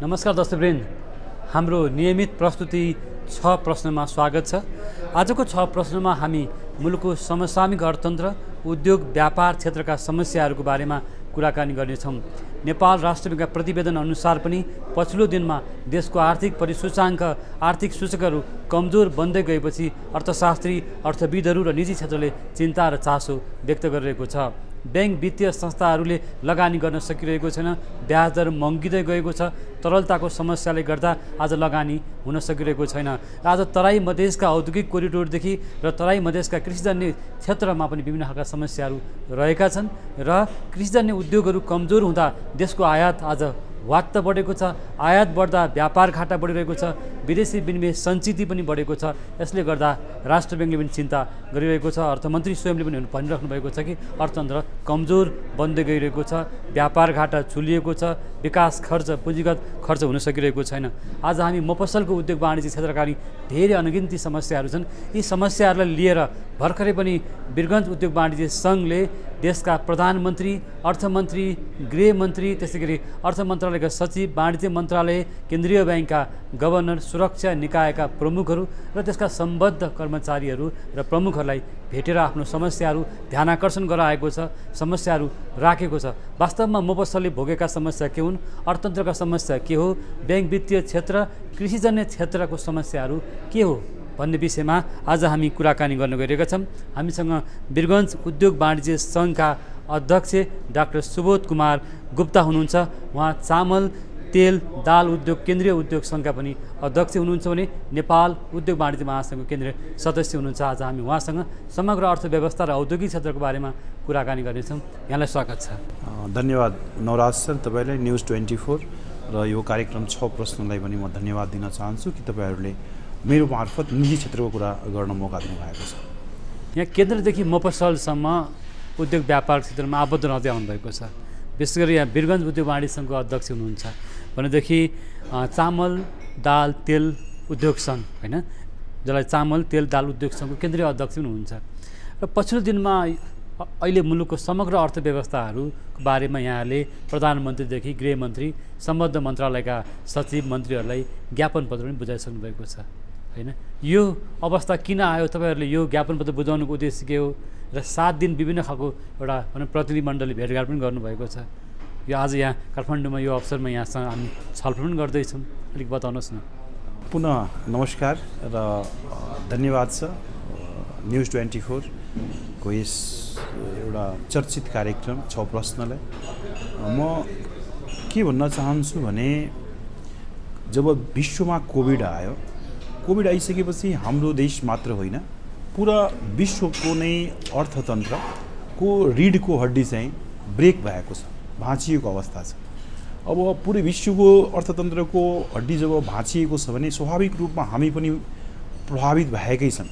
नमस्कार दर्शकवृन्द, हाम्रो नियमित प्रस्तुति 6 प्रश्नमा स्वागत छ। आजको 6 प्रश्नमा हामी मुलुकको समसामयिक अर्थतन्त्र, उद्योग, व्यापार क्षेत्रका समस्याहरूको बारेमा कुराकानी गर्नेछौँ। नेपाल राष्ट्र ब्याङ्कका प्रतिवेदन अनुसार पनि पछिल्लो दिनमा देशको आर्थिक परिसूचाङ्क, आर्थिक सूचकहरू कमजोर बन्दै गएपछि अर्थशास्त्री, अर्थविदहरू र निजी क्षेत्रले चिन्ता र चासो व्यक्त गरिरहेको छ। ब्याङ्क वित्तीय संस्थाहरूले लगानी गर्न सकिरहेको छैन, ब्याज दर महँगिँदै गएको छ, तरलताको समस्याले गर्दा आज लगानी हुन सकिरहेको छैन। आज तराई मधेसका औद्योगिक कोरिडोरदेखि र तराई मधेसका कृषिजन्य क्षेत्रमा पनि विभिन्न खालका समस्याहरू रहेका छन् र कृषिजन्य उद्योगहरू कमजोर हुँदा देशको आयात आज वात्त बढेको छ। आयात बढ्दा व्यापार घाटा बढिरहेको छ, विदेशी विनिमय सञ्चिति पनि बढेको छ। यसले गर्दा राष्ट्र ब्याङ्कले पनि चिन्ता गरिरहेको छ। अर्थमन्त्री स्वयंले पनि भनिराख्नु भएको छ कि अर्थतन्त्र कमजोर बन्दै गइरहेको छ, व्यापार घाटा चुलिएको छ, विकास खर्च, पुँजीगत खर्च हुन सकिरहेको छैन। आज हामी मफसलको उद्योग वाणिज्य क्षेत्रका धेरै अनगिन्ती समस्याहरू छन्। यी समस्याहरूलाई लिएर भर्खरै पनि वीरगञ्ज उद्योग वाणिज्य सङ्घले देशका प्रधानमन्त्री, अर्थमन्त्री, गृहमन्त्री, त्यसै गरी अर्थ मन्त्रालयका सचिव, वाणिज्य मन्त्रालय, केन्द्रीय ब्याङ्कका गभर्नर, सुरक्षा निकायका प्रमुखहरू र त्यसका सम्बद्ध कर्मचारीहरू र प्रमुखहरूलाई भेटेर आफ्नो समस्याहरू ध्यानाकर्षण गराएको छ, समस्याहरू राखेको छ। वास्तवमा मफसलले भोगेका समस्या के हुन्, अर्थतन्त्रका समस्या के हो, ब्याङ्क वित्तीय क्षेत्र, कृषिजन्य क्षेत्रको समस्याहरू के हो भन्ने विषयमा आज हामी कुराकानी गर्न गइरहेका छौँ। हामीसँग वीरगञ्ज उद्योग वाणिज्य सङ्घका अध्यक्ष डाक्टर सुबोध कुमार गुप्ता हुनुहुन्छ। उहाँ चामल, तेल, दाल उद्योग केन्द्रीय उद्योग सङ्घका पनि अध्यक्ष हुनुहुन्छ भने नेपाल उद्योग वाणिज्य महासङ्घको केन्द्रीय सदस्य हुनुहुन्छ। आज हामी उहाँसँग समग्र अर्थव्यवस्था र औद्योगिक क्षेत्रको बारेमा कुराकानी गर्नेछौँ। यहाँलाई स्वागत छ। धन्यवाद नवराज सर, तपाईँलाई न्युज 24 र यो कार्यक्रम 6 प्रश्नलाई पनि म धन्यवाद दिन चाहन्छु कि तपाईँहरूले मेरो मार्फत निजी क्षेत्रको कुरा गर्न मौका दिनुभएको छ। यहाँ केन्द्रदेखि मफसलसम्म उद्योग व्यापार क्षेत्रमा आबद्ध रहँदै आउनुभएको छ। विशेष गरी यहाँ वीरगञ्ज उद्योग वाणिज्य सङ्घको अध्यक्ष हुनुहुन्छ भनेदेखि चामल, दाल, तेल उद्योग सङ्घ होइन, जसलाई चामल, तेल, दाल उद्योग सङ्घको केन्द्रीय अध्यक्ष पनि हुनुहुन्छ। र पछिल्लो दिनमा अहिले मुलुकको समग्र अर्थव्यवस्थाहरूको बारेमा यहाँले प्रधानमन्त्रीदेखि गृहमन्त्री, सम्बद्ध मन्त्रालयका सचिव, मन्त्रीहरूलाई ज्ञापन पत्र पनि बुझाइसक्नु भएको छ होइन। यो अवस्था किन आयो, तपाईँहरूले यो ज्ञापन पत्र बुझाउनुको उद्देश्य के हो र 7 दिन विभिन्न खालको एउटा प्रतिनिधिमण्डलले भेटघाट पनि गर्नुभएको छ। यो आज यहाँ काठमाडौँमा यो अवसरमा यहाँसँग हामी छलफल पनि गर्दैछौँ, अलिक बताउनुहोस् न। पुनः नमस्कार र धन्यवाद छ न्युज 24 को यस एउटा चर्चित कार्यक्रम 6 प्रश्नलाई। म के भन्न चाहन्छु भने जब विश्वमा कोभिड आयो, कोभिड आइसकेपछि हाम्रो देश मात्र होइन पुरा विश्वको नै अर्थतन्त्रको रिढको हड्डी चाहिँ ब्रेक भएको छ, भाँचिएको अवस्था छ। अब पुरै विश्वको अर्थतन्त्रको हड्डी जब भाँचिएको छ भने स्वाभाविक रूपमा हामी पनि प्रभावित भएकै छन्।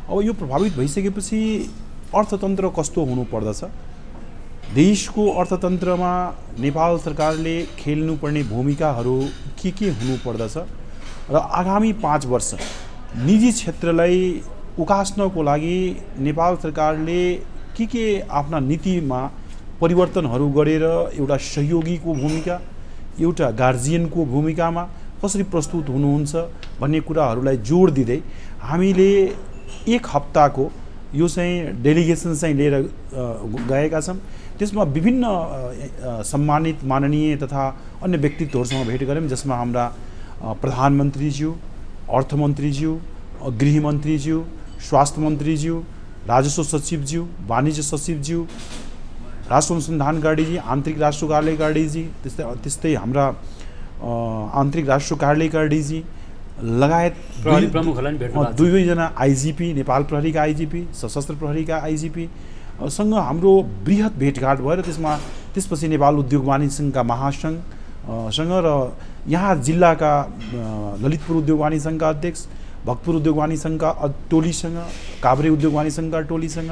अब यो प्रभावित भइसकेपछि अर्थतन्त्र कस्तो हुनुपर्दछ, देशको अर्थतन्त्रमा नेपाल सरकारले खेल्नुपर्ने भूमिकाहरू के हुनुपर्दछ र आगामी 5 वर्ष निजी क्षेत्रलाई उकास्नको लागि नेपाल सरकारले के आफ्ना नीतिमा परिवर्तनहरू गरेर एउटा सहयोगीको भूमिका, एउटा गार्जियनको भूमिकामा कसरी प्रस्तुत हुनुहुन्छ भन्ने कुराहरूलाई जोड दिँदै हामीले 1 हप्ताको यो चाहिँ डेलिगेसन चाहिँ लिएर गएका छौँ। त्यसमा विभिन्न सम्मानित माननीय तथा अन्य व्यक्तित्वहरूसँग भेट गऱ्यौँ, जसमा हाम्रा प्रधानमन्त्रीज्यू, अर्थमन्त्रीज्यू, गृहमन्त्रीज्यू, स्वास्थ्य मन्त्रीज्यू, राजस्व सचिवज्यू, वाणिज्य सचिवज्यू, राष्ट्र अनुसन्धान गाडीजी, आन्तरिक राष्ट्र कार्यालय गाडीजी, त्यस्तै हाम्रा आन्तरिक राष्ट्र कार्यालय गाडीजी लगायत दुवैजना आइजिपी, नेपाल प्रहरीका आइजिपी, सशस्त्र प्रहरीका आइजिपी सँग हाम्रो बृहत भेटघाट भएर त्यसपछि नेपाल उद्योग वाणिज्य सङ्घका महासङ्घसँग र यहाँ जिल्लाका ललितपुर उद्योग वाणिज्य सङ्घका अध्यक्ष, भक्तपुर उद्योग वाणिज्य सङ्घका टोलीसँग, काभ्रे उद्योग वाणिज्य सङ्घका टोलीसँग,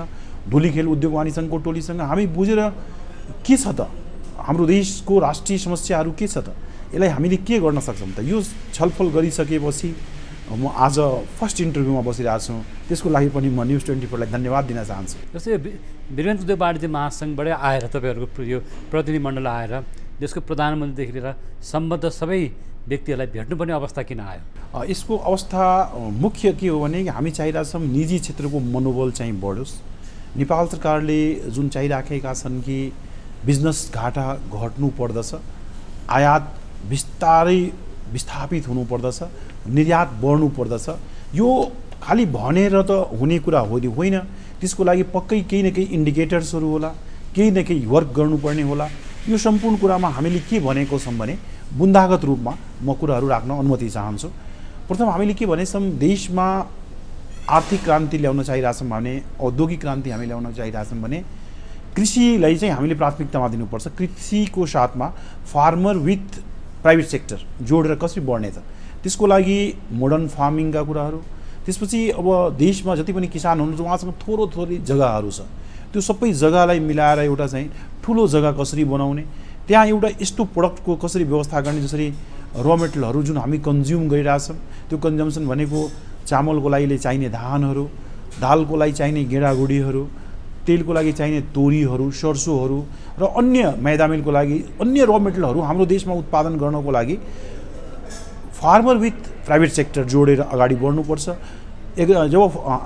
धुलीखेल उद्योग वाणिज्य सङ्घको टोलीसँग हामी बुझेर के छ त हाम्रो देशको राष्ट्रिय समस्याहरू के छ त, यसलाई हामीले के गर्न सक्छौँ त, यो छलफल गरिसकेपछि म आज फर्स्ट इन्टरभ्यूमा बसिरहेको छु। त्यसको लागि पनि म न्युज 24लाई धन्यवाद दिन चाहन्छु। जस्तै वीरगञ्ज उद्योग वाणिज्य महासङ्घबाटै आएर तपाईँहरूको यो प्रतिनिधिमण्डल आएर देशको प्रधानमन्त्रीदेखि लिएर सम्बद्ध सबै व्यक्तिहरूलाई भेट्नुपर्ने अवस्था किन आयो? यसको अवस्था मुख्य के हो भने हामी चाहिरहेछौँ निजी क्षेत्रको मनोबल चाहिँ बढोस्। नेपाल सरकारले जुन चाहिराखेका छन् कि बिजनेस घाटा घट्नु पर्दछ, आयात बिस्तारै विस्थापित हुनु पर्दछ, निर्यात बढ्नु पर्दछ, यो खालि भनेर त हुने कुरा होइन। त्यसको लागि पक्कै केही न केही इन्डिकेटर्सहरू होला, केही न केही वर्क गर्नुपर्ने होला। यो सम्पूर्ण कुरामा हामीले के भनेको छौँ भने बुन्दागत रूपमा म कुराहरू राख्न अनुमति चाहन्छु। प्रथम हामीले के भनेछौँ, देशमा आर्थिक क्रान्ति ल्याउन चाहिरहेछौँ भने, औद्योगिक क्रान्ति हामी ल्याउन चाहिरहेछौँ भने कृषिलाई चाहिँ हामीले प्राथमिकतामा दिनुपर्छ। कृषिको साथमा फार्मर विथ प्राइभेट सेक्टर जोडेर कसरी बढ्ने त, त्यसको लागि मोडर्न फार्मिङका कुराहरू, त्यसपछि अब देशमा जति पनि किसान हुनुहुन्छ उहाँसँग थोरै जग्गाहरू छ, त्यो सबै जग्गालाई मिलाएर एउटा चाहिँ ठुलो जग्गा कसरी बनाउने, त्यहाँ एउटा यस्तो प्रडक्टको कसरी व्यवस्था गर्ने जसरी र मेटेरियलहरू जुन हामी कन्ज्युम गरिरहेछौँ, त्यो कन्जम्सन भनेको चामलको लागि चाहिने धानहरू, दालको लागि चाहिने गेडागुडीहरू, तेलको लागि चाहिने तोरीहरू, सरसोहरू र अन्य मैदामिलको लागि अन्य र मेटेरियलहरू हाम्रो देशमा उत्पादन गर्नको लागि फार्मर विथ प्राइभेट सेक्टर जोडेर अगाडि बढ्नुपर्छ। जब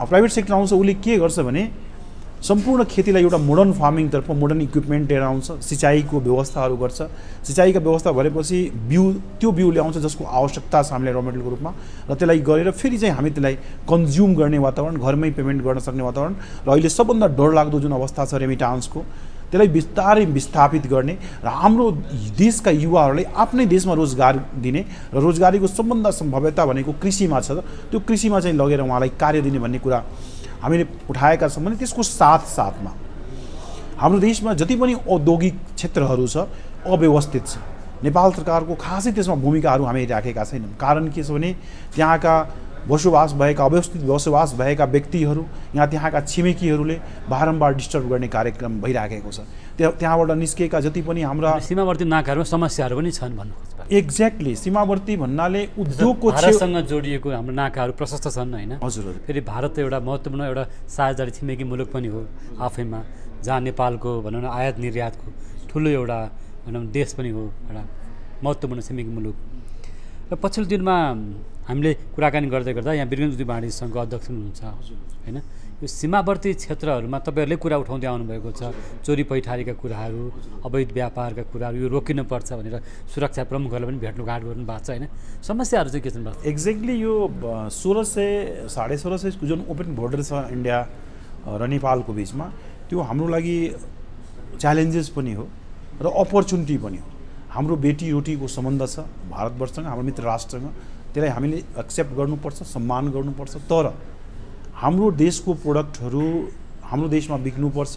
प्राइभेट सेक्टर आउँछ उसले के गर्छ भने सम्पूर्ण खेतीलाई एउटा मोडर्न फार्मिङतर्फ मोडर्न इक्विपमेन्ट लिएर आउँछ, सिँचाइको व्यवस्थाहरू गर्छ। सिँचाइका व्यवस्था भएपछि त्यो बिउ ल्याउँछ जसको आवश्यकता छ हामीलाई र मेटेरियलको रूपमा, र त्यसलाई गरेर फेरि चाहिँ हामी त्यसलाई कन्ज्युम गर्ने वातावरण, घरमै पेमेन्ट गर्न सक्ने वातावरण, र अहिले सबभन्दा डरलाग्दो जुन अवस्था छ रेमिटान्सको, त्यसलाई बिस्तारै विस्थापित गर्ने र हाम्रो देशका युवाहरूलाई आफ्नै देशमा रोजगार दिने र रोजगारीको सबभन्दा सम्भाव्यता भनेको कृषिमा छ, त्यो कृषिमा चाहिँ लगेर उहाँलाई कार्य दिने भन्ने कुरा हामीले उठाएका छौँ। भने त्यसको साथसाथमा हाम्रो देशमा जति पनि औद्योगिक क्षेत्रहरू छ अव्यवस्थित छ। नेपाल सरकारको खासै त्यसमा भूमिकाहरू हामी राखेका छैनौँ। कारण के छ भने त्यहाँका अव्यवस्थित बसोबास भएका व्यक्तिहरू, त्यहाँका छिमेकीहरूले बारम्बार डिस्टर्ब गर्ने कार्यक्रम भइराखेको छ। त्यहाँबाट निस्केका जति पनि हाम्रा सीमावर्ती नाकाहरूमा समस्याहरू पनि छन् भन्नु खोज्छ। एक्ज्याक्टली, सीमावर्ती भन्नाले उद्योगको भारतसँग जोडिएको हाम्रो नाकाहरू प्रशस्त छन् होइन? हजुर। फेरि भारत त एउटा महत्त्वपूर्ण एउटा साझेदारी छिमेकी मुलुक पनि हो आफैमा, जहाँ नेपालको भनौँ न आयात निर्यातको ठुलो एउटा भनौँ देश पनि हो, एउटा महत्त्वपूर्ण छिमेकी मुलुक। र पछिल्लो दिनमा हामीले कुराकानी गर्दै गर्दा यहाँ वीरगञ्ज उद्योग वाणिज्य सङ्घको अध्यक्ष हुनुहुन्छ होइन? यो सीमावर्ती क्षेत्रहरूमा तपाईँहरूले कुरा उठाउँदै आउनुभएको छ, चोरी पैठारीका कुराहरू, अवैध व्यापारका कुराहरू, यो रोकिनुपर्छ भनेर सुरक्षा प्रमुखहरूलाई पनि भेट्नुघाट गर्नुभएको छ होइन? समस्याहरू चाहिँ के छन्? एक्ज्याक्टली यो 1600 1650 जुन ओपन बोर्डर छ इन्डिया र नेपालको बिचमा, त्यो हाम्रो लागि च्यालेन्जेस पनि हो र अपर्च्युनिटी पनि हो। हाम्रो बेटी रोटीको सम्बन्ध छ भारतवर्षसँग, हाम्रो मित्र राष्ट्रसँग, त्यसलाई हामीले एक्सेप्ट गर्नुपर्छ, सम्मान गर्नुपर्छ। तर हाम्रो देशको प्रोडक्टहरू हाम्रो देशमा बिक्नुपर्छ।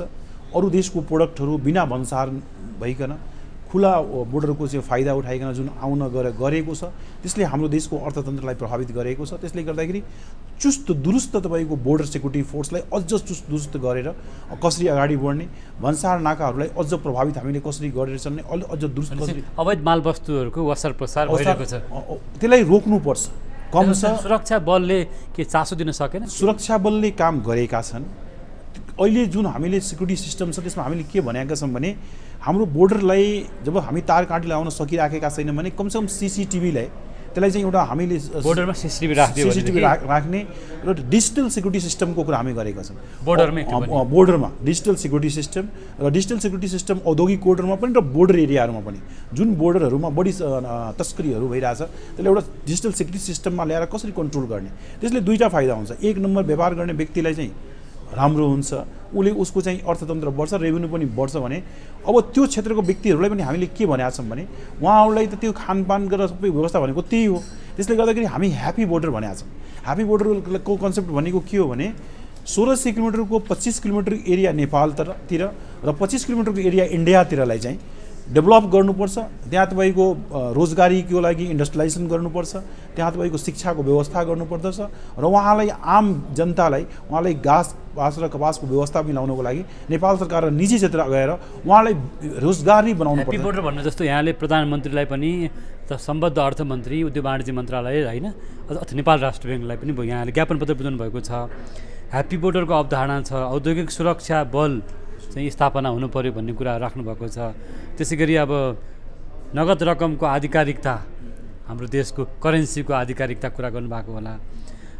अरू देशको प्रोडक्टहरू बिना भन्सार भइकन खुला बोर्डरको चाहिँ फाइदा उठाइकन जुन आउन गरेको छ, त्यसले हाम्रो देशको अर्थतन्त्रलाई प्रभावित गरेको छ। त्यसले गर्दाखेरि चुस्त दुरुस्त तपाईँको बोर्डर सेक्युरिटी फोर्सलाई अझ चुस्त दुरुस्त गरेर कसरी अगाडि बढ्ने, भन्सार नाकाहरूलाई अझ प्रभावित हामीले कसरी गरेर चल्ने, अझ दुरुस्त कसरी अवैध मालवस्तुहरूको वसार प्रसार भइरहेको छ, त्यसलाई रोक्नुपर्छ। कम छ सुरक्षा बलले के चासो दिन सकेन? सुरक्षा बलले काम गरेका छन्। अहिले जुन हामीले सिक्युरिटी सिस्टम छ त्यसमा हामीले के भनेका छौँ भने हाम्रो बोर्डरलाई जब हामी तार काँटी लगाउन सकिराखेका छैनौँ भने कमसेकम सीसीटिभीलाई त्यसलाई चाहिँ एउटा हामीले बोर्डरमा सीसीटिभी राख्ने र डिजिटल सिक्युरिटी सिस्टमको कुरा हामी गरेका छौँ। बोर्डरमा डिजिटल सिक्युरिटी सिस्टम र डिजिटल सिक्युरिटी सिस्टम औद्योगिक कोर्डरमा पनि र बोर्डर एरियाहरूमा पनि जुन बोर्डरहरूमा बढी तस्करीहरू भइरहेछ त्यसले एउटा डिजिटल सिक्युरिटी सिस्टममा ल्याएर कसरी कन्ट्रोल गर्ने, त्यसले दुईवटा फाइदा हुन्छ। एक नम्बर, व्यापार गर्ने व्यक्तिलाई चाहिँ राम्रो हुन्छ, उसको चाहिँ अर्थतन्त्र बढ्छ, रेभेन्यू पनि बढ्छ। भने अब त्यो क्षेत्रको व्यक्तिहरूलाई पनि हामीले के भनेका छौँ भने उहाँहरूलाई त त्यो खानपान गरेर सबै व्यवस्था भनेको त्यही हो। त्यसले गर्दाखेरि हामी ह्याप्पी बोर्डर भनेका छौँ। ह्याप्पी बोर्डरको कन्सेप्ट भनेको के हो भने 1600 किलोमिटरको 25 किलोमिटर एरिया नेपालतिर र 25 किलोमिटरको एरिया इन्डियातिरलाई चाहिँ डेभलप गर्नुपर्छ। त्यहाँ तपाईँको रोजगारीको लागि इन्डस्ट्रियलाइजेसन गर्नुपर्छ, त्यहाँ तपाईँको शिक्षाको व्यवस्था गर्नुपर्दछ र उहाँलाई आम जनतालाई उहाँलाई घाँस र कपासको व्यवस्था मिलाउनको लागि नेपाल सरकार र निजी क्षेत्र गएर उहाँलाई रोजगारी बनाउनु पर्छ। ह्याप्पी बोर्डर भन्नु जस्तो यहाँले प्रधानमन्त्रीलाई पनि त सम्बद्ध अर्थमन्त्री, उद्योग वाणिज्य मन्त्रालय होइन, अथवा नेपाल राष्ट्र ब्याङ्कलाई पनि यहाँले ज्ञापन पत्र बुझाउनु भएको छ। ह्याप्पी बोर्डरको अवधारणा छ, औद्योगिक सुरक्षा बल चाहिँ स्थापना हुनु पर्यो भन्ने कुरा राख्नुभएको छ। त्यसै गरी अब नगद रकमको आधिकारिकता हाम्रो देशको करेन्सीको आधिकारिकता कुरा गर्नुभएको होला।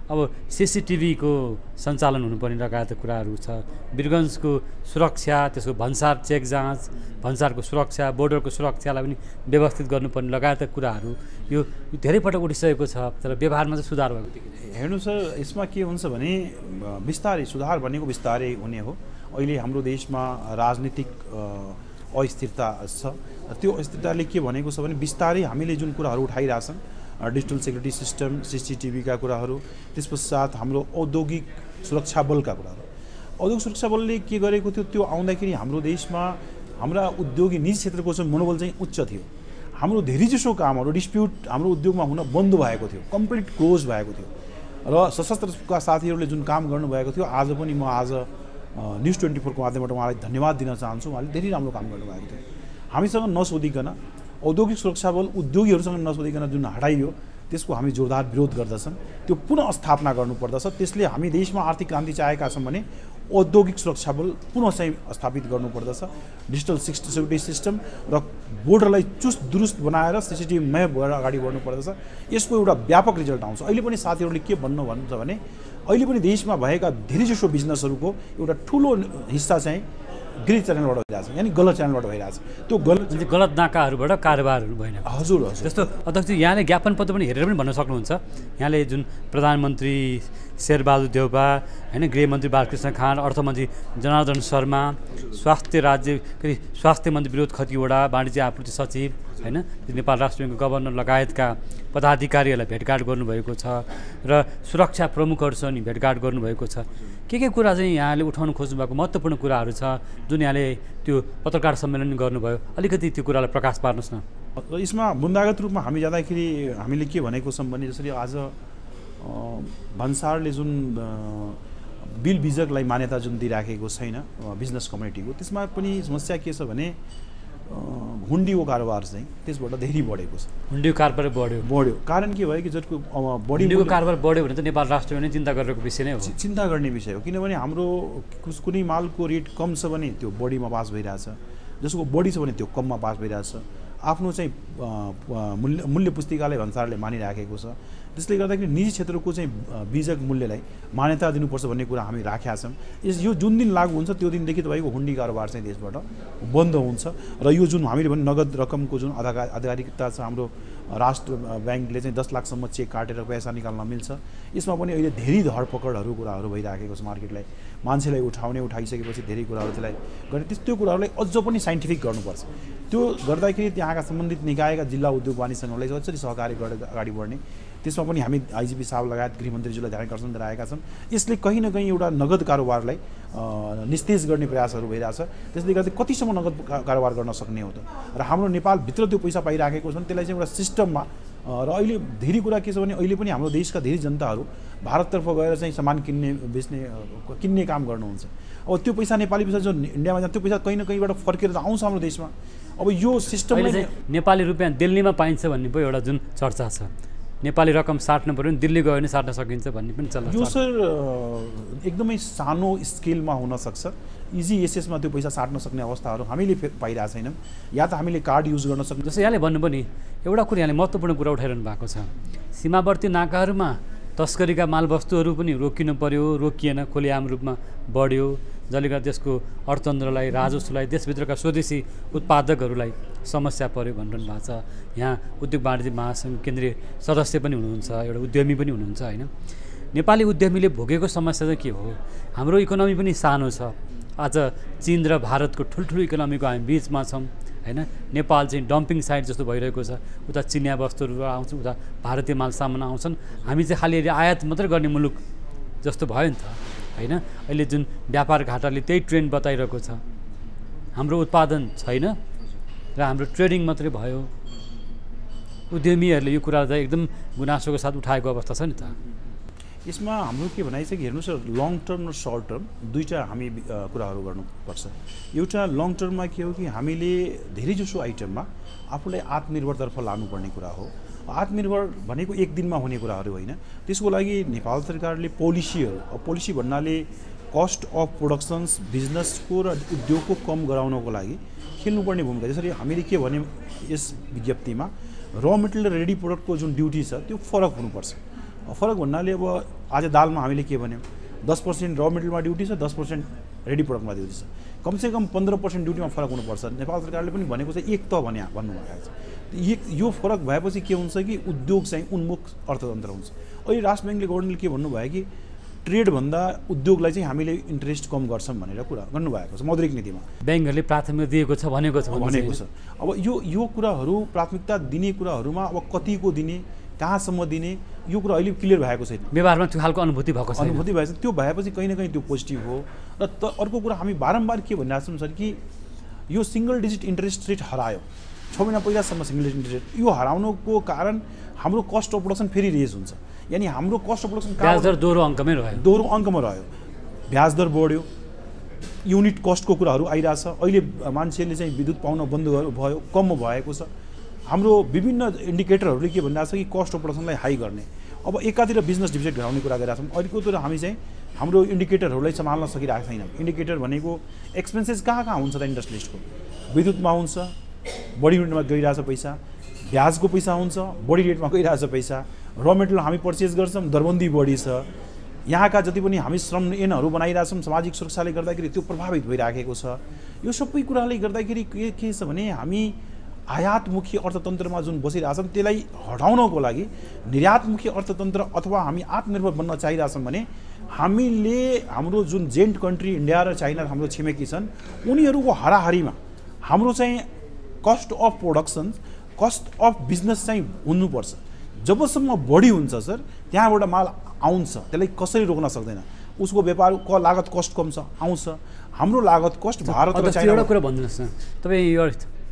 अब सीसीटीभीको सञ्चालन हुनुपर्ने लगायत कुराहरू छ, वीरगन्जको सुरक्षा, त्यसको भन्सार चेक जाँच, भन्सारको सुरक्षा, बोर्डरको सुरक्षालाई पनि व्यवस्थित गर्नुपर्ने लगायत कुराहरू यो धेरैपटक उठिसकेको छ, तर व्यवहारमा चाहिँ सुधार भएको देखिन्छ। हेर्नु सर, यसमा के हुन्छ भने बिस्तारै सुधार भनेको बिस्तारै हुने हो। अहिले हाम्रो देशमा राजनीतिक अस्थिरता छ, त्यो अस्थिरताले के भनेको छ भने बिस्तारै हामीले जुन कुराहरू उठाइरहेछन्, डिजिटल सेक्युरिटी सिस्टम, सीसीटीभीका कुराहरू, त्यस पश्चात हाम्रो औद्योगिक सुरक्षा बलका कुराहरू। औद्योगिक सुरक्षा बलले के गरेको थियो, त्यो आउँदाखेरि हाम्रो देशमा हाम्रा उद्योगी निजी क्षेत्रको चाहिँ मनोबल चाहिँ उच्च थियो। हाम्रो धेरैजसो कामहरू डिस्प्युट हाम्रो उद्योगमा हुन बन्द भएको थियो, कम्प्लिट क्लोज भएको थियो र सशस्त्रका साथीहरूले जुन काम गर्नुभएको थियो, आज पनि म आज न्युज 24 को माध्यमबाट उहाँलाई धन्यवाद दिन चाहन्छु। उहाँले धेरै राम्रो काम गर्नुभएको थियो। हामीसँग नसोधिकन औद्योगिक सुरक्षा बल उद्योगीहरूसँग नसोधिकन जुन हटाइयो, त्यसको हामी जोरदार विरोध गर्दछौँ। त्यो पुनः स्थापना गर्नुपर्दछ। त्यसले हामी देशमा आर्थिक क्रान्ति चाहेका छौँ भने औद्योगिक सुरक्षा बल पुनः चाहिँ स्थापित गर्नुपर्दछ। डिजिटल सेक्युरिटी सिस्टम र बोर्डरलाई चुस्त दुरुस्त बनाएर सीसीटीभीमय भएर अगाडि बढ्नुपर्दछ। यसको एउटा व्यापक रिजल्ट आउँछ। अहिले पनि साथीहरूले के भन्नुहुन्छ भने अहिले पनि देशमा भएका धेरैजसो बिजनेसहरूको एउटा ठुलो हिस्सा चाहिँ ग्रे च्यानलबाट भइरहेछ, यानि गलत च्यानलबाट भइरहेछ। त्यो गलत नाकाहरूबाट कारोबारहरू भएन। हजुर हजुर। जस्तो अध्यक्ष यहाँले ज्ञापन पत्र पनि हेरेर पनि भन्न सक्नुहुन्छ। यहाँले जुन प्रधानमन्त्री शेरबहादुर देउवा, होइन, गृहमन्त्री बालकृष्ण खान, अर्थमन्त्री जनार्दन शर्मा, स्वास्थ्य मन्त्री विनोद खतिवडा, वाणिज्य आपूर्ति सचिव, होइन, नेपाल राष्ट्र ब्याङ्कको गभर्नर लगायतका पदाधिकारीहरूलाई भेटघाट गर्नुभएको छ र सुरक्षा प्रमुखहरूसँग नि भेटघाट गर्नुभएको छ। के कुरा चाहिँ यहाँले उठाउनु खोज्नुभएको महत्त्वपूर्ण कुराहरू छ जुन यहाँले त्यो पत्रकार सम्मेलन गर्नुभयो, अलिकति त्यो कुरालाई प्रकाश पार्नुहोस् न। यसमा बुन्दागत रूपमा हामी जाँदाखेरि हामीले के भनेको छौँ भने जसरी आज भन्सारले जुन बिल बिजकलाई मान्यता जुन दिइराखेको छैन बिजनेस कम्युनिटीको, त्यसमा पनि समस्या के छ भने हुन्डीको कारोबार चाहिँ त्यसबाट धेरै बढेको छ। हुन्डीको कारोबार बढ्यो। कारण के भयो कि जसको हुन्डीको कारोबार बढ्यो भने त नेपाल राष्ट्रले नै चिन्ता गरेको विषय नै हो। चिन्ता गर्ने विषय हो, किनभने हाम्रो कुनै मालको रेट कम छ भने त्यो बढीमा पास भइरहेछ, जसको बढी छ भने त्यो कममा पास भइरहेछ। आफ्नो चाहिँ मूल्य पुस्तिकालाई भन्सारले मानिराखेको छ। त्यसले गर्दाखेरि निजी क्षेत्रको चाहिँ बिजक मूल्यलाई मान्यता दिनुपर्छ भन्ने कुरा हामी राखेका छौँ। यो जुन दिन लागू हुन्छ त्यो दिनदेखि तपाईँको हुन्डी कारोबार चाहिँ देशबाट बन्द हुन्छ र यो जुन हामीले भने नगद रकमको जुन आधिकारिकता छ, हाम्रो राष्ट्र ब्याङ्कले चाहिँ 10 लाखसम्म चेक काटेर पैसा निकाल्न मिल्छ, यसमा पनि अहिले धेरै धरपकडहरू कुराहरू भइराखेको छ। मार्केटलाई मान्छेलाई उठाइसकेपछि धेरै कुराहरू त्यसलाई गर्ने, त्यो कुराहरूलाई अझ पनि साइन्टिफिक गर्नुपर्छ। त्यो गर्दाखेरि त्यहाँका सम्बन्धित निकायका जिल्ला उद्योग वाणिज्य सङ्घलाई कसरी सहकारी गरेर अगाडि बढ्ने, त्यसमा पनि हामी आइजिपी साहब लगायत गृहमन्त्रीज्यूलाई ध्यान आकर्षण गराएका छौँ। यसले कहीँ न कहीँ एउटा नगद कारोबारलाई निस्तेज गर्ने प्रयासहरू भइरहेछ। त्यसले गर्दा कतिसम्म नगद कारोबार गर्न सक्ने हो त, र हाम्रो नेपालभित्र त्यो पैसा पाइराखेको छ भने त्यसलाई चाहिँ एउटा सिस्टममा र अहिले धेरै कुरा के छ भने अहिले पनि हाम्रो देशका धेरै जनताहरू भारततर्फ गएर चाहिँ सामान किन्ने काम गर्नुहुन्छ। अब त्यो पैसा नेपाली पैसा जो इन्डियामा जान्छ त्यो पैसा कहीँ न कहीँबाट फर्केर आउँछ हाम्रो देशमा। अब यो सिस्टमले चाहिँ नेपाली रुपियाँ दिल्लीमा पाइन्छ भन्ने पनि एउटा जुन चर्चा छ, नेपाली रकम साट्नु पऱ्यो भने दिल्ली गयो भने साट्न सकिन्छ भन्ने पनि चल्छ। यो सर एकदमै सानो स्केलमा हुनसक्छ। इजी एसेसमा त्यो पैसा साट्न सक्ने अवस्थाहरू हामीले पाइरहेको छैनौँ, या त हामीले कार्ड युज गर्न सक्छौँ। जस्तो यहाँले भन्नु पनि एउटा कुरा, यहाँले महत्त्वपूर्ण कुरा उठाइरहनु भएको छ, सीमावर्ती नाकाहरूमा तस्करीका मालवस्तुहरू पनि रोकिनु पर्यो, रोकिएन, खुलेआम रूपमा बढ्यो, जसले गर्दा त्यसको अर्थतन्त्रलाई, राजस्वलाई, देशभित्रका स्वदेशी उत्पादकहरूलाई समस्या पर्यो भनिरहनु भएको छ। यहाँ उद्योग वाणिज्य महासङ्घ केन्द्रीय सदस्य पनि हुनुहुन्छ, एउटा उद्यमी पनि हुनुहुन्छ, होइन। नेपाली उद्यमीले भोगेको समस्या चाहिँ के हो? हाम्रो इकोनोमी पनि सानो छ। आज चीन र भारतको ठुल्ठुलो इकोनोमीको हामी बिचमा छौँ, होइन। नेपाल चाहिँ डम्पिङ साइट जस्तो भइरहेको छ। उता चिनिया वस्तुहरू आउँछ, उता भारतीय माल सामान आउँछन्। हामी चाहिँ खालि आयात मात्रै गर्ने मुलुक जस्तो भयो नि त, होइन। अहिले जुन व्यापार घाटाले त्यही ट्रेन्ड बताइरहेको छ। हाम्रो उत्पादन छैन र हाम्रो ट्रेडिङ मात्रै भयो। उद्यमीहरूले यो कुरा चाहिँ एकदम गुनासोको साथ उठाएको अवस्था छ नि त। यसमा हाम्रो के भनाइ छ कि हेर्नुहोस्, लङ टर्म र सर्ट टर्म दुईवटा हामी कुराहरू गर्नुपर्छ। एउटा लङ टर्ममा के हो कि हामीले धेरैजसो आइटममा आफूलाई आत्मनिर्भरतर्फ लानुपर्ने कुरा हो। आत्मनिर्भर भनेको एक दिनमा हुने कुराहरू होइन। त्यसको लागि नेपाल सरकारले पोलिसी भन्नाले कस्ट अफ प्रोडक्सन्स बिजनेसको र उद्योगको कम गराउनको लागि खेल्नुपर्ने भूमिका। जसरी हामीले के भन्यौँ यस विज्ञप्तिमा र मेटेरियल र रेडी प्रडक्टको जुन ड्युटी छ त्यो फरक हुनुपर्छ। फरक भन्नाले अब आज दालमा हामीले के भन्यौँ 10% र मेटेरियलमा ड्युटी छ, 10% रेडी प्रडक्टमा ड्युटी छ, कमसेकम 15% ड्युटीमा फरक हुनुपर्छ। नेपाल सरकारले पनि भनेको छ एक त भन्नुभएको छ। यो फरक भएपछि के हुन्छ कि उद्योग चाहिँ उन्मुख अर्थतन्त्र हुन्छ। अहिले राष्ट्र ब्याङ्कले गभर्नरले के भन्नुभयो कि ट्रेडभन्दा उद्योगलाई चाहिँ हामीले इन्ट्रेस्ट कम गर्छौँ भनेर कुरा गर्नुभएको छ मौद्रिक नीतिमा। ब्याङ्कहरूले प्राथमिकता दिएको छ भनेको छ। अब यो कुराहरू प्राथमिकता दिने कुराहरूमा अब कतिको दिने, कहाँसम्म दिने, यो कुरा अहिले क्लियर भएको छैन। व्यवहारमा त्यो खालको अनुभूति भएको छ। अनुभूति भएको छ। त्यो भएपछि कहीँ न कहीँ त्यो पोजिटिभ हो। र अर्को कुरा हामी बारम्बार के भनिरहेको छौँ सर कि यो सिङ्गल डिजिट इन्ट्रेस्ट रेट हरायो, 6 महिना पहिलासम्म सिङ्गल डिजिट इन्ट्रेस्ट रेट। यो हराउनुको कारण हाम्रो कस्ट अफ प्रोडक्सन फेरि रेज हुन्छ। यानी हाम्रो कस्ट अफ प्रोडक्सन ब्याज दर दोहोरो अङ्कमै रह्यो, ब्याज दर बढ्यो, युनिट कस्टको कुराहरू आइरहेछ। अहिले मान्छेले चाहिँ विद्युत पाउन बन्द भयो, कम भएको छ। हाम्रो विभिन्न इन्डिकेटरहरूले के भनिरहेछ कि कस्ट अफ प्रोडक्सनलाई हाई गर्ने। अब एकातिर बिजनेस डिभिडेन्ड घटाउने कुरा गरिरहेछौँ, अर्कोतिर हामी चाहिँ हाम्रो इन्डिकेटरहरूलाई सम्हाल्न सकिरहेको छैनौँ। इन्डिकेटर भनेको एक्सपेन्सेस कहाँ हुन्छ त इन्डस्ट्रियलिस्टको, विद्युतमा हुन्छ बढी युनिटमा गइरहेछ पैसा, ब्याजको पैसा हुन्छ बढी रेटमा गइरहेछ पैसा, र मेटेरियल हामी पर्चेस गर्छौँ दरबन्दी बढी छ। यहाँका जति पनि हामी श्रम ऐनहरू बनाइरहेछौँ सामाजिक सुरक्षाले गर्दाखेरि त्यो प्रभावित भइराखेको छ। यो सबै कुराले गर्दाखेरि के छ भने हामी आयातमुखी अर्थतन्त्रमा जुन बसिरहेछौँ त्यसलाई हटाउनको लागि निर्यातमुखी अर्थतन्त्र अथवा हामी आत्मनिर्भर बन्न चाहिरहेछौँ भने हामीले हाम्रो जुन जेन्ट कन्ट्री इन्डिया र चाइना हाम्रो छिमेकी छन् उनीहरूको हाराहारीमा हाम्रो चाहिँ cost of production, cost of business चाहिँ हुनुपर्छ। जबसम्म बढी हुन्छ सर त्यहाँबाट माल आउँछ, त्यसलाई कसरी रोक्न सक्दैन। उसको व्यापारको लागत कस्ट कम छ, आउँछ। हाम्रो लागत कस्ट भारत र चाइना। एउटा कुरा भनिदिनुहोस् न, तपाईँ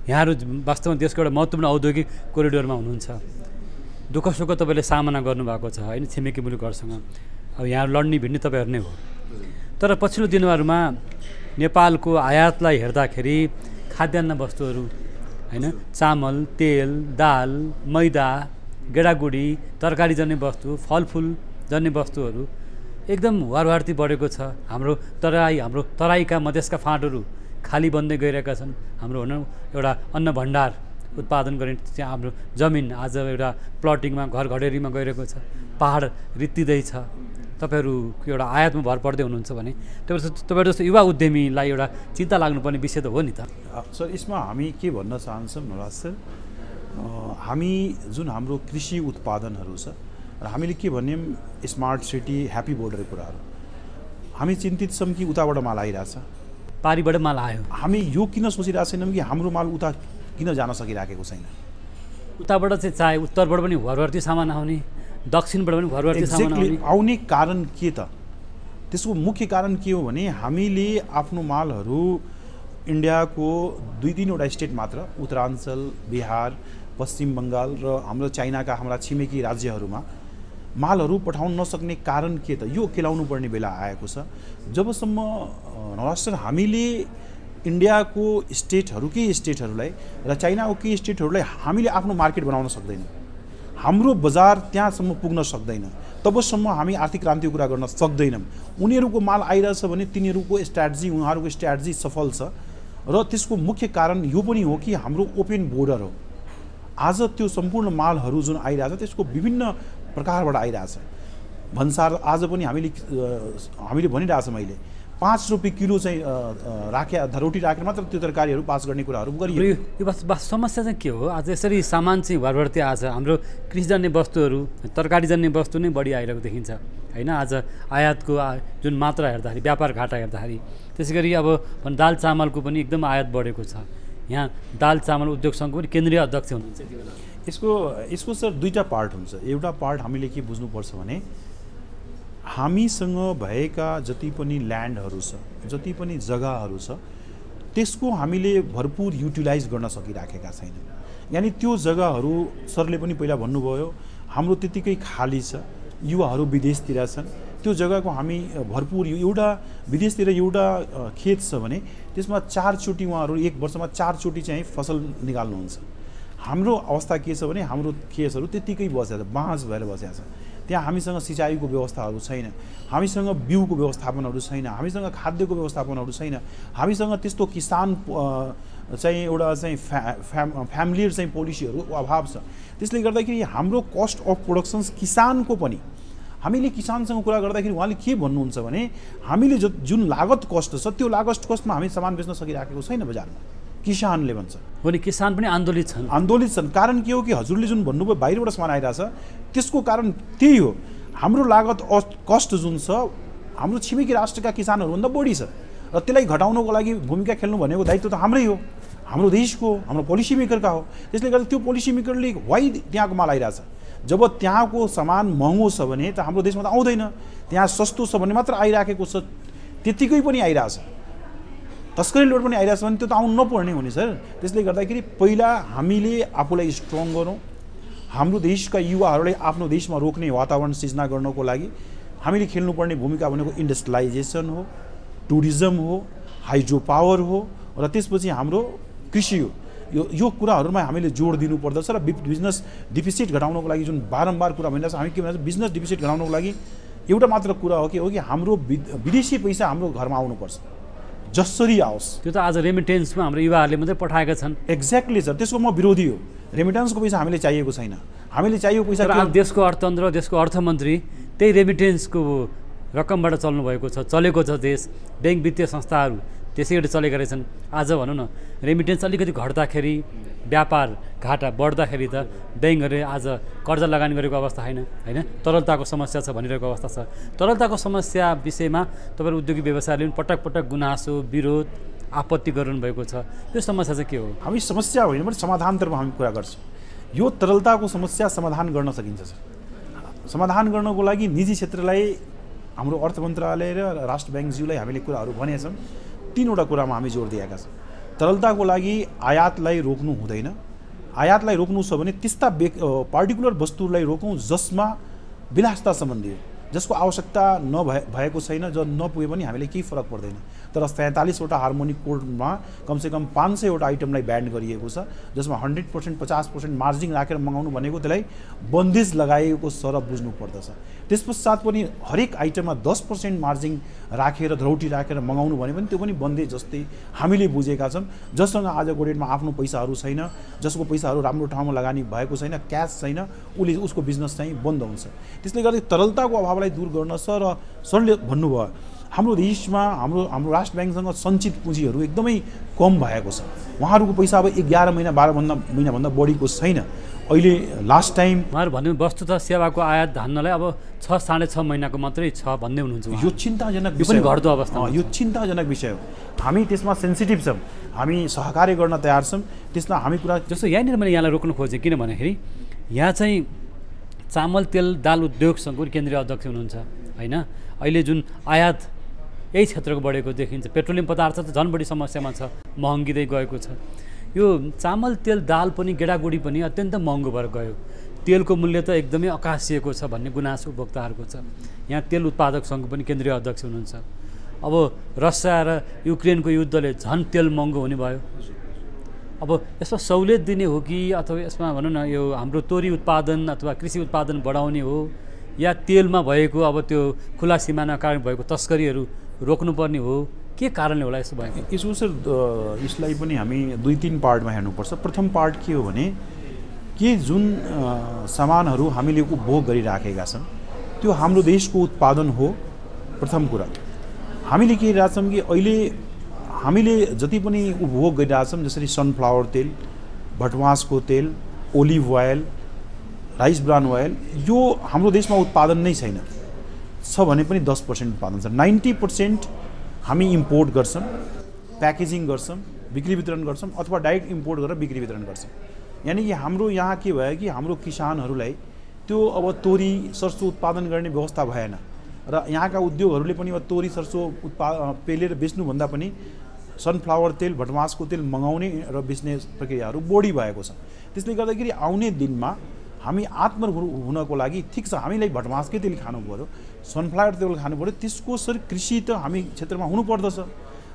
यहाँहरू वास्तवमा देशको एउटा महत्त्वपूर्ण औद्योगिक कोरिडोरमा हुनुहुन्छ, दुःख सुख तपाईँले सामना गर्नुभएको छ होइन छिमेकी मुलुकहरूसँग। अब यहाँ लड्ने भिड्ने तपाईँहरू नै हो। तर पछिल्लो दिनहरूमा नेपालको आयातलाई हेर्दाखेरि खाद्यान्न वस्तुहरू होइन, चामल, तेल, दाल, मैदा, गेडागुडी, तरकारीजन्य वस्तु, फलफुल जन्य वस्तुहरू एकदम वारवार्ती बढेको छ। हाम्रो तराईका मधेसका फाँटहरू खाली बन्दै गइरहेका छन्। हाम्रो एउटा अन्न भण्डार उत्पादन गर्ने त्यहाँ हाम्रो जमिन आज एउटा प्लटिङमा घर घडेरीमा गइरहेको छ, पहाड रित्तिँदैछ। तपाईँहरू एउटा आयातमा भर पर्दै हुनुहुन्छ भने तपाईँहरू जस्तो युवा उद्यमीलाई एउटा चिन्ता लाग्नुपर्ने विषय त हो नि त सर। यसमा हामी के भन्न चाहन्छौँ नराज सर, हामी जुन हाम्रो कृषि उत्पादनहरू छ र हामीले के भन्यौँ स्मार्ट सिटी ह्याप्पी बोर्डर कुराहरू, हामी चिन्तित छौँ कि उताबाट माल आइरहेछ, पारिबाट माल आयो। हामी यो किन सोचिरहेको छैनौँ कि हाम्रो माल उता किन जान सकिरहेको छैन। उताबाट चाहिँ चाहे उत्तरबाट पनि घरवर्ती सामान आउने, दक्षिणबाट पनि घरवर्ती सामान आउने कारण के त? त्यसको मुख्य कारण के हो भने हामीले आफ्नो मालहरू इन्डियाको 2-3 वटा स्टेट मात्र, उत्तराञ्चल, बिहार, पश्चिम बङ्गाल र हाम्रो चाइनाका हाम्रा छिमेकी राज्यहरूमा मालहरू पठाउन नसक्ने कारण के त? यो केलाउनु पर्ने बेला आएको छ। जबसम्म नराष्ट्र हामीले इन्डियाको स्टेटहरूलाई र चाइनाको केही स्टेटहरूलाई हामीले आफ्नो मार्केट बनाउन सक्दैन, हाम्रो बजार त्यहाँसम्म पुग्न सक्दैन, तबसम्म हामी आर्थिक क्रान्तिको कुरा गर्न सक्दैनौँ। उनीहरूको माल आइरहेछ भने उहाँहरूको स्ट्राटेजी सफल छ र त्यसको मुख्य कारण यो पनि हो कि हाम्रो ओपन बोर्डर हो। आज त्यो सम्पूर्ण मालहरू जुन आइरहेछ त्यसको विभिन्न प्रकारबाट आइरहेछ। भन्सार आज पनि हामीले भनिरहेछौँ अहिले 5 रुपियाँ किलो चाहिँ रोटी राखेर मात्र त्यो तरकारीहरू पास गर्ने कुराहरू गरियो। यो समस्या चाहिँ के हो? आज यसरी सामान चाहिँ भरभर्ती आज हाम्रो कृषिजन्य वस्तुहरू, तरकारीजन्य वस्तु नै बढी आइरहेको देखिन्छ होइन। आज आयातको जुन मात्रा हेर्दाखेरि, व्यापार घाटा हेर्दाखेरि, त्यसै गरी अब दाल चामलको पनि एकदम आयात बढेको छ। यहाँ दाल चामल उद्योग सङ्घको पनि केन्द्रीय अध्यक्ष हुनुहुन्छ। यसको सर 2टा पार्ट हुन्छ। एउटा पार्ट हामीले के बुझ्नुपर्छ भने हामीसँग भएका जति पनि ल्यान्डहरू छ, जति पनि जग्गाहरू छ, त्यसको हामीले भरपुर युटिलाइज गर्न सकिराखेका छैनौँ। यानी त्यो जग्गाहरू सरले पनि पहिला भन्नुभयो हाम्रो त्यतिकै खाली छ, युवाहरू विदेशतिर छन्, त्यो जग्गाको हामी भरपुर एउटा विदेशतिर एउटा खेत छ भने त्यसमा 4 चोटि उहाँहरू 1 वर्षमा 4 चोटि चाहिँ फसल निकाल्नुहुन्छ। हाम्रो अवस्था के छ भने हाम्रो खेतहरू त्यतिकै बसेको छ, बाँझ भएर बसेको छ। त्यहाँ हामीसँग सिँचाइको व्यवस्थाहरू छैन, हामीसँग बिउको व्यवस्थापनहरू छैन, हामीसँग खाद्यको व्यवस्थापनहरू छैन, हामीसँग त्यस्तो किसान चाहिँ एउटा चाहिँ फ्यामिलियर चाहिँ पोलिसीहरूको अभाव छ। त्यसले गर्दाखेरि हाम्रो कस्ट अफ प्रोडक्सन्स किसानको पनि हामीले किसानसँग कुरा गर्दाखेरि उहाँले के भन्नुहुन्छ भने हामीले जुन लागत कस्ट छ त्यो लागत कस्टमा हामी सामान बेच्न सकिराखेको छैन बजारमा, किसानले भन्छ। हो नि, किसान पनि आन्दोलित छन्। कारण के हो कि हजुरले जुन भन्नुभयो बाहिरबाट सामान आइरहेछ त्यसको कारण त्यही हो। हाम्रो लागत कस्ट जुन छ हाम्रो छिमेकी राष्ट्रका किसानहरूभन्दा बढी छ र त्यसलाई घटाउनको लागि भूमिका खेल्नु भनेको दायित्व त हाम्रै हो, हाम्रो देशको, हाम्रो पोलिसी मेकरका हो। त्यसले गर्दा त्यो पोलिसी मेकरले वाइ त्यहाँको माल आइरहेछ। जब त्यहाँको सामान महँगो छ भने त हाम्रो देशमा त आउँदैन, त्यहाँ सस्तो छ भने मात्र आइराखेको छ, त्यतिकै पनि आइरहेछ, तस्करी लोड पनि आइरहेछ भने त्यो त आउनु नपर्ने हो नि सर। त्यसले गर्दाखेरि पहिला हामीले आफूलाई स्ट्रङ गरौँ, हाम्रो देशका युवाहरूलाई आफ्नो देशमा रोक्ने वातावरण सिर्जना गर्नको लागि हामीले खेल्नुपर्ने भूमिका भनेको इन्डस्ट्रियलाइजेसन हो, टुरिज्म हो, हाइड्रो पावर हो र त्यसपछि हाम्रो कृषि हो। यो कुराहरूमा हामीले जोड दिनुपर्दछ र बिजनेस डिफिसिट घटाउनको लागि जुन बारम्बार कुरा भनिरहेछ, हामी के भन्छ बिजनेस डिफिसिट घटाउनको लागि एउटा मात्र कुरा हो कि हाम्रो विदेशी पैसा हाम्रो घरमा आउनुपर्छ, जसरी आओस्। त्यो त आज रेमिटेन्समा हाम्रो युवाहरूले मात्रै पठाएका छन्। एक्ज्याक्टली सर, त्यसको म विरोधी हो। रेमिटेन्सको पैसा हामीले चाहिएको छैन, हामीले चाहिएको पैसा देशको अर्थतन्त्र, देशको अर्थमन्त्री त्यही रेमिटेन्सको रकमबाट चल्नु भएको छ, चलेको छ देश। ब्याङ्क वित्तीय संस्थाहरू त्यसैगरी चलेका रहेछन्। आज भनौँ न रेमिटेन्स अलिकति घट्दाखेरि, व्यापार घाटा बढ्दाखेरि त ब्याङ्कहरूले आज कर्जा लगानी गरेको अवस्था होइन, तरलताको समस्या छ भनिरहेको अवस्था छ। तरलताको समस्या विषयमा तपाईँहरू उद्योगी व्यवसायले पनि पटक पटक गुनासो, विरोध, आपत्ति गरिरहनु भएको छ। यो समस्या चाहिँ के हो? हामी समस्या होइन भने समाधानतर्फ हामी कुरा गर्छौँ। यो तरलताको समस्या समाधान गर्न सकिन्छ सर। समाधान गर्नको लागि निजी क्षेत्रलाई, हाम्रो अर्थ मन्त्रालय र राष्ट्र ब्याङ्कज्यूलाई हामीले कुराहरू भनेछौँ। तीनवटा कुरामा हामी जोड दिएका छौँ। तरलताको लागि आयातलाई रोक्नु हुँदैन। आयातलाई रोक्नु छ भने त्यस्ता पार्टिकुलर वस्तुहरूलाई रोकौँ जसमा विलासिता सम्बन्धी हो, जसको आवश्यकता भएको छैन, जो नपुगे पनि हामीले केही फरक पर्दैन। तर 43वटा हार्मोनिक कोडमा कमसेकम 500वटा आइटमलाई ब्यान गरिएको छ, जसमा 100%, 50% मार्जिन राखेर मगाउनु भनेको त्यसलाई बन्देज लगाएको सरह बुझ्नु पर्दछ। त्यस पश्चात पनि हरेक आइटममा 10% मार्जिन राखेर, धरौटी राखेर मगाउनु भने पनि त्यो पनि बन्देज जस्तै हामीले बुझेका छौँ। जससँग आजको डेटमा आफ्नो पैसाहरू छैन, जसको पैसाहरू राम्रो ठाउँमा लगानी भएको छैन, क्यास छैन, उसको बिजनेस चाहिँ बन्द हुन्छ। त्यसले गर्दा तरलताको अभावलाई दूर गर्न छ। र सरले भन्नुभयो हाम्रो देशमा हाम्रो राष्ट्र ब्याङ्कसँग सञ्चित पुँजीहरू एकदमै कम भएको छ। उहाँहरूको पैसा अब 11 महिना 12 महिनाभन्दा बढीको छैन। अहिले लास्ट टाइम उहाँहरू भन्नु वस्तुतः सेवाको आयात धान्नलाई अब 6-6.5 महिनाको मात्रै छ भन्दै हुनुहुन्छ। यो चिन्ताजनक विषय हो, घट्दो अवस्था। यो चिन्ताजनक विषय हो। हामी त्यसमा सेन्सिटिभ छौँ, हामी सहकार्य गर्न तयार छौँ। त्यसमा हामी कुरा जस्तो यहाँनिर मैले यहाँलाई रोक्न खोजेँ किन भन्दाखेरि यहाँ चाहिँ चामल, तेल, दाल उद्योग सङ्घको केन्द्रीय अध्यक्ष हुनुहुन्छ होइन। अहिले जुन आयात यही क्षेत्रको बढेको देखिन्छ, पेट्रोलियम पदार्थ त झन् बढी समस्यामा छ, महँगिँदै गएको छ। यो चामल, तेल, दाल पनि, गेडागुडी पनि अत्यन्त महँगो भएर गयो। तेलको मूल्य त एकदमै अकासिएको छ भन्ने गुनासो उपभोक्ताहरूको छ। यहाँ तेल उत्पादक सङ्घको पनि केन्द्रीय अध्यक्ष हुनुहुन्छ। अब रसिया र युक्रेनको युद्धले झन् तेल महँगो हुने भयो। अब यसमा सहुलियत दिने हो कि अथवा यसमा भनौँ न यो हाम्रो तोरी उत्पादन अथवा कृषि उत्पादन बढाउने हो, या तेलमा भएको अब त्यो खुला सिमाना कारण भएको तस्करीहरू रोक्नुपर्ने हो, के कारणले होला यसो भएको? यसो सर, यसलाई पनि हामी 2-3 पार्टमा हेर्नुपर्छ। प्रथम पार्ट के हो भने के जुन सामानहरू हामीले उपभोग गरिराखेका छौँ त्यो हाम्रो देशको उत्पादन हो। प्रथम कुरा हामीले के हेरिरहेछौँ कि अहिले हामीले जति पनि उपभोग गरिरहेछौँ, जसरी सनफ्लावर तेल, भटमासको तेल, olive oil, rice bran oil, यो हाम्रो देशमा उत्पादन नै छैन। छ भने पनि 10% उत्पादन छ। 90% हामी इम्पोर्ट गर्छौँ, प्याकेजिङ गर्छौँ, बिक्री वितरण गर्छौँ, अथवा डाइरेक्ट इम्पोर्ट गरेर बिक्री वितरण गर्छौँ। यानि कि हाम्रो यहाँ के भयो कि हाम्रो किसानहरूलाई त्यो अब तोरी सरसो उत्पादन गर्ने व्यवस्था भएन र यहाँका उद्योगहरूले पनि अब तोरी सरसो पेलेर बेच्नुभन्दा पनि सनफ्लावर तेल, भटमासको तेल मगाउने र बेच्ने प्रक्रियाहरू बढी भएको छ। त्यसले गर्दाखेरि आउने दिनमा हामी आत्मनिर्भर हुनको लागि ठिक छ हामीलाई भटमासकै तेल खानु पर्यो, सनफ्लावर तेल खानु पर्यो, त्यसको सर कृषि त हामी क्षेत्रमा हुनुपर्दछ।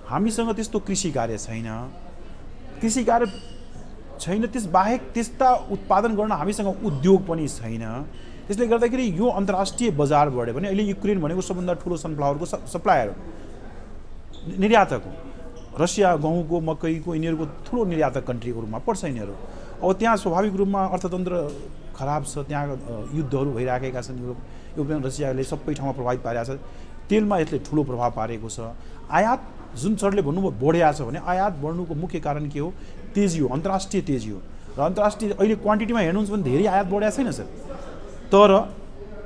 हामीसँग त्यस्तो कृषि कार्य छैन, त्यसबाहेक त्यस्ता उत्पादन गर्न हामीसँग उद्योग पनि छैन। त्यसले गर्दाखेरि यो अन्तर्राष्ट्रिय बजार बढ्यो भने अहिले युक्रेन भनेको सबभन्दा ठुलो सनफ्लावरको सप्लायर हो, निर्यातक हो। रसिया गहुँको मकैको यिनीहरूको ठुलो निर्यातक कन्ट्रीको रूपमा पर्छ यिनीहरू। अब त्यहाँ स्वाभाविक रूपमा अर्थतन्त्र खराब छ, त्यहाँ युद्धहरू भइराखेका छन्, युरोपियन रसियाले सबै ठाउँमा प्रभावित पारेको छ, तेलमा यसले ठुलो प्रभाव पारेको छ। आयात जुन सरले भन्नुभयो बढेको छ भने आयात बढ्नुको मुख्य कारण के हो? तेजी हो, अन्तर्राष्ट्रिय तेजी हो। र अन्तर्राष्ट्रिय अहिले क्वान्टिटीमा हेर्नुहुन्छ भने धेरै आयात बढेको छैन सर, तर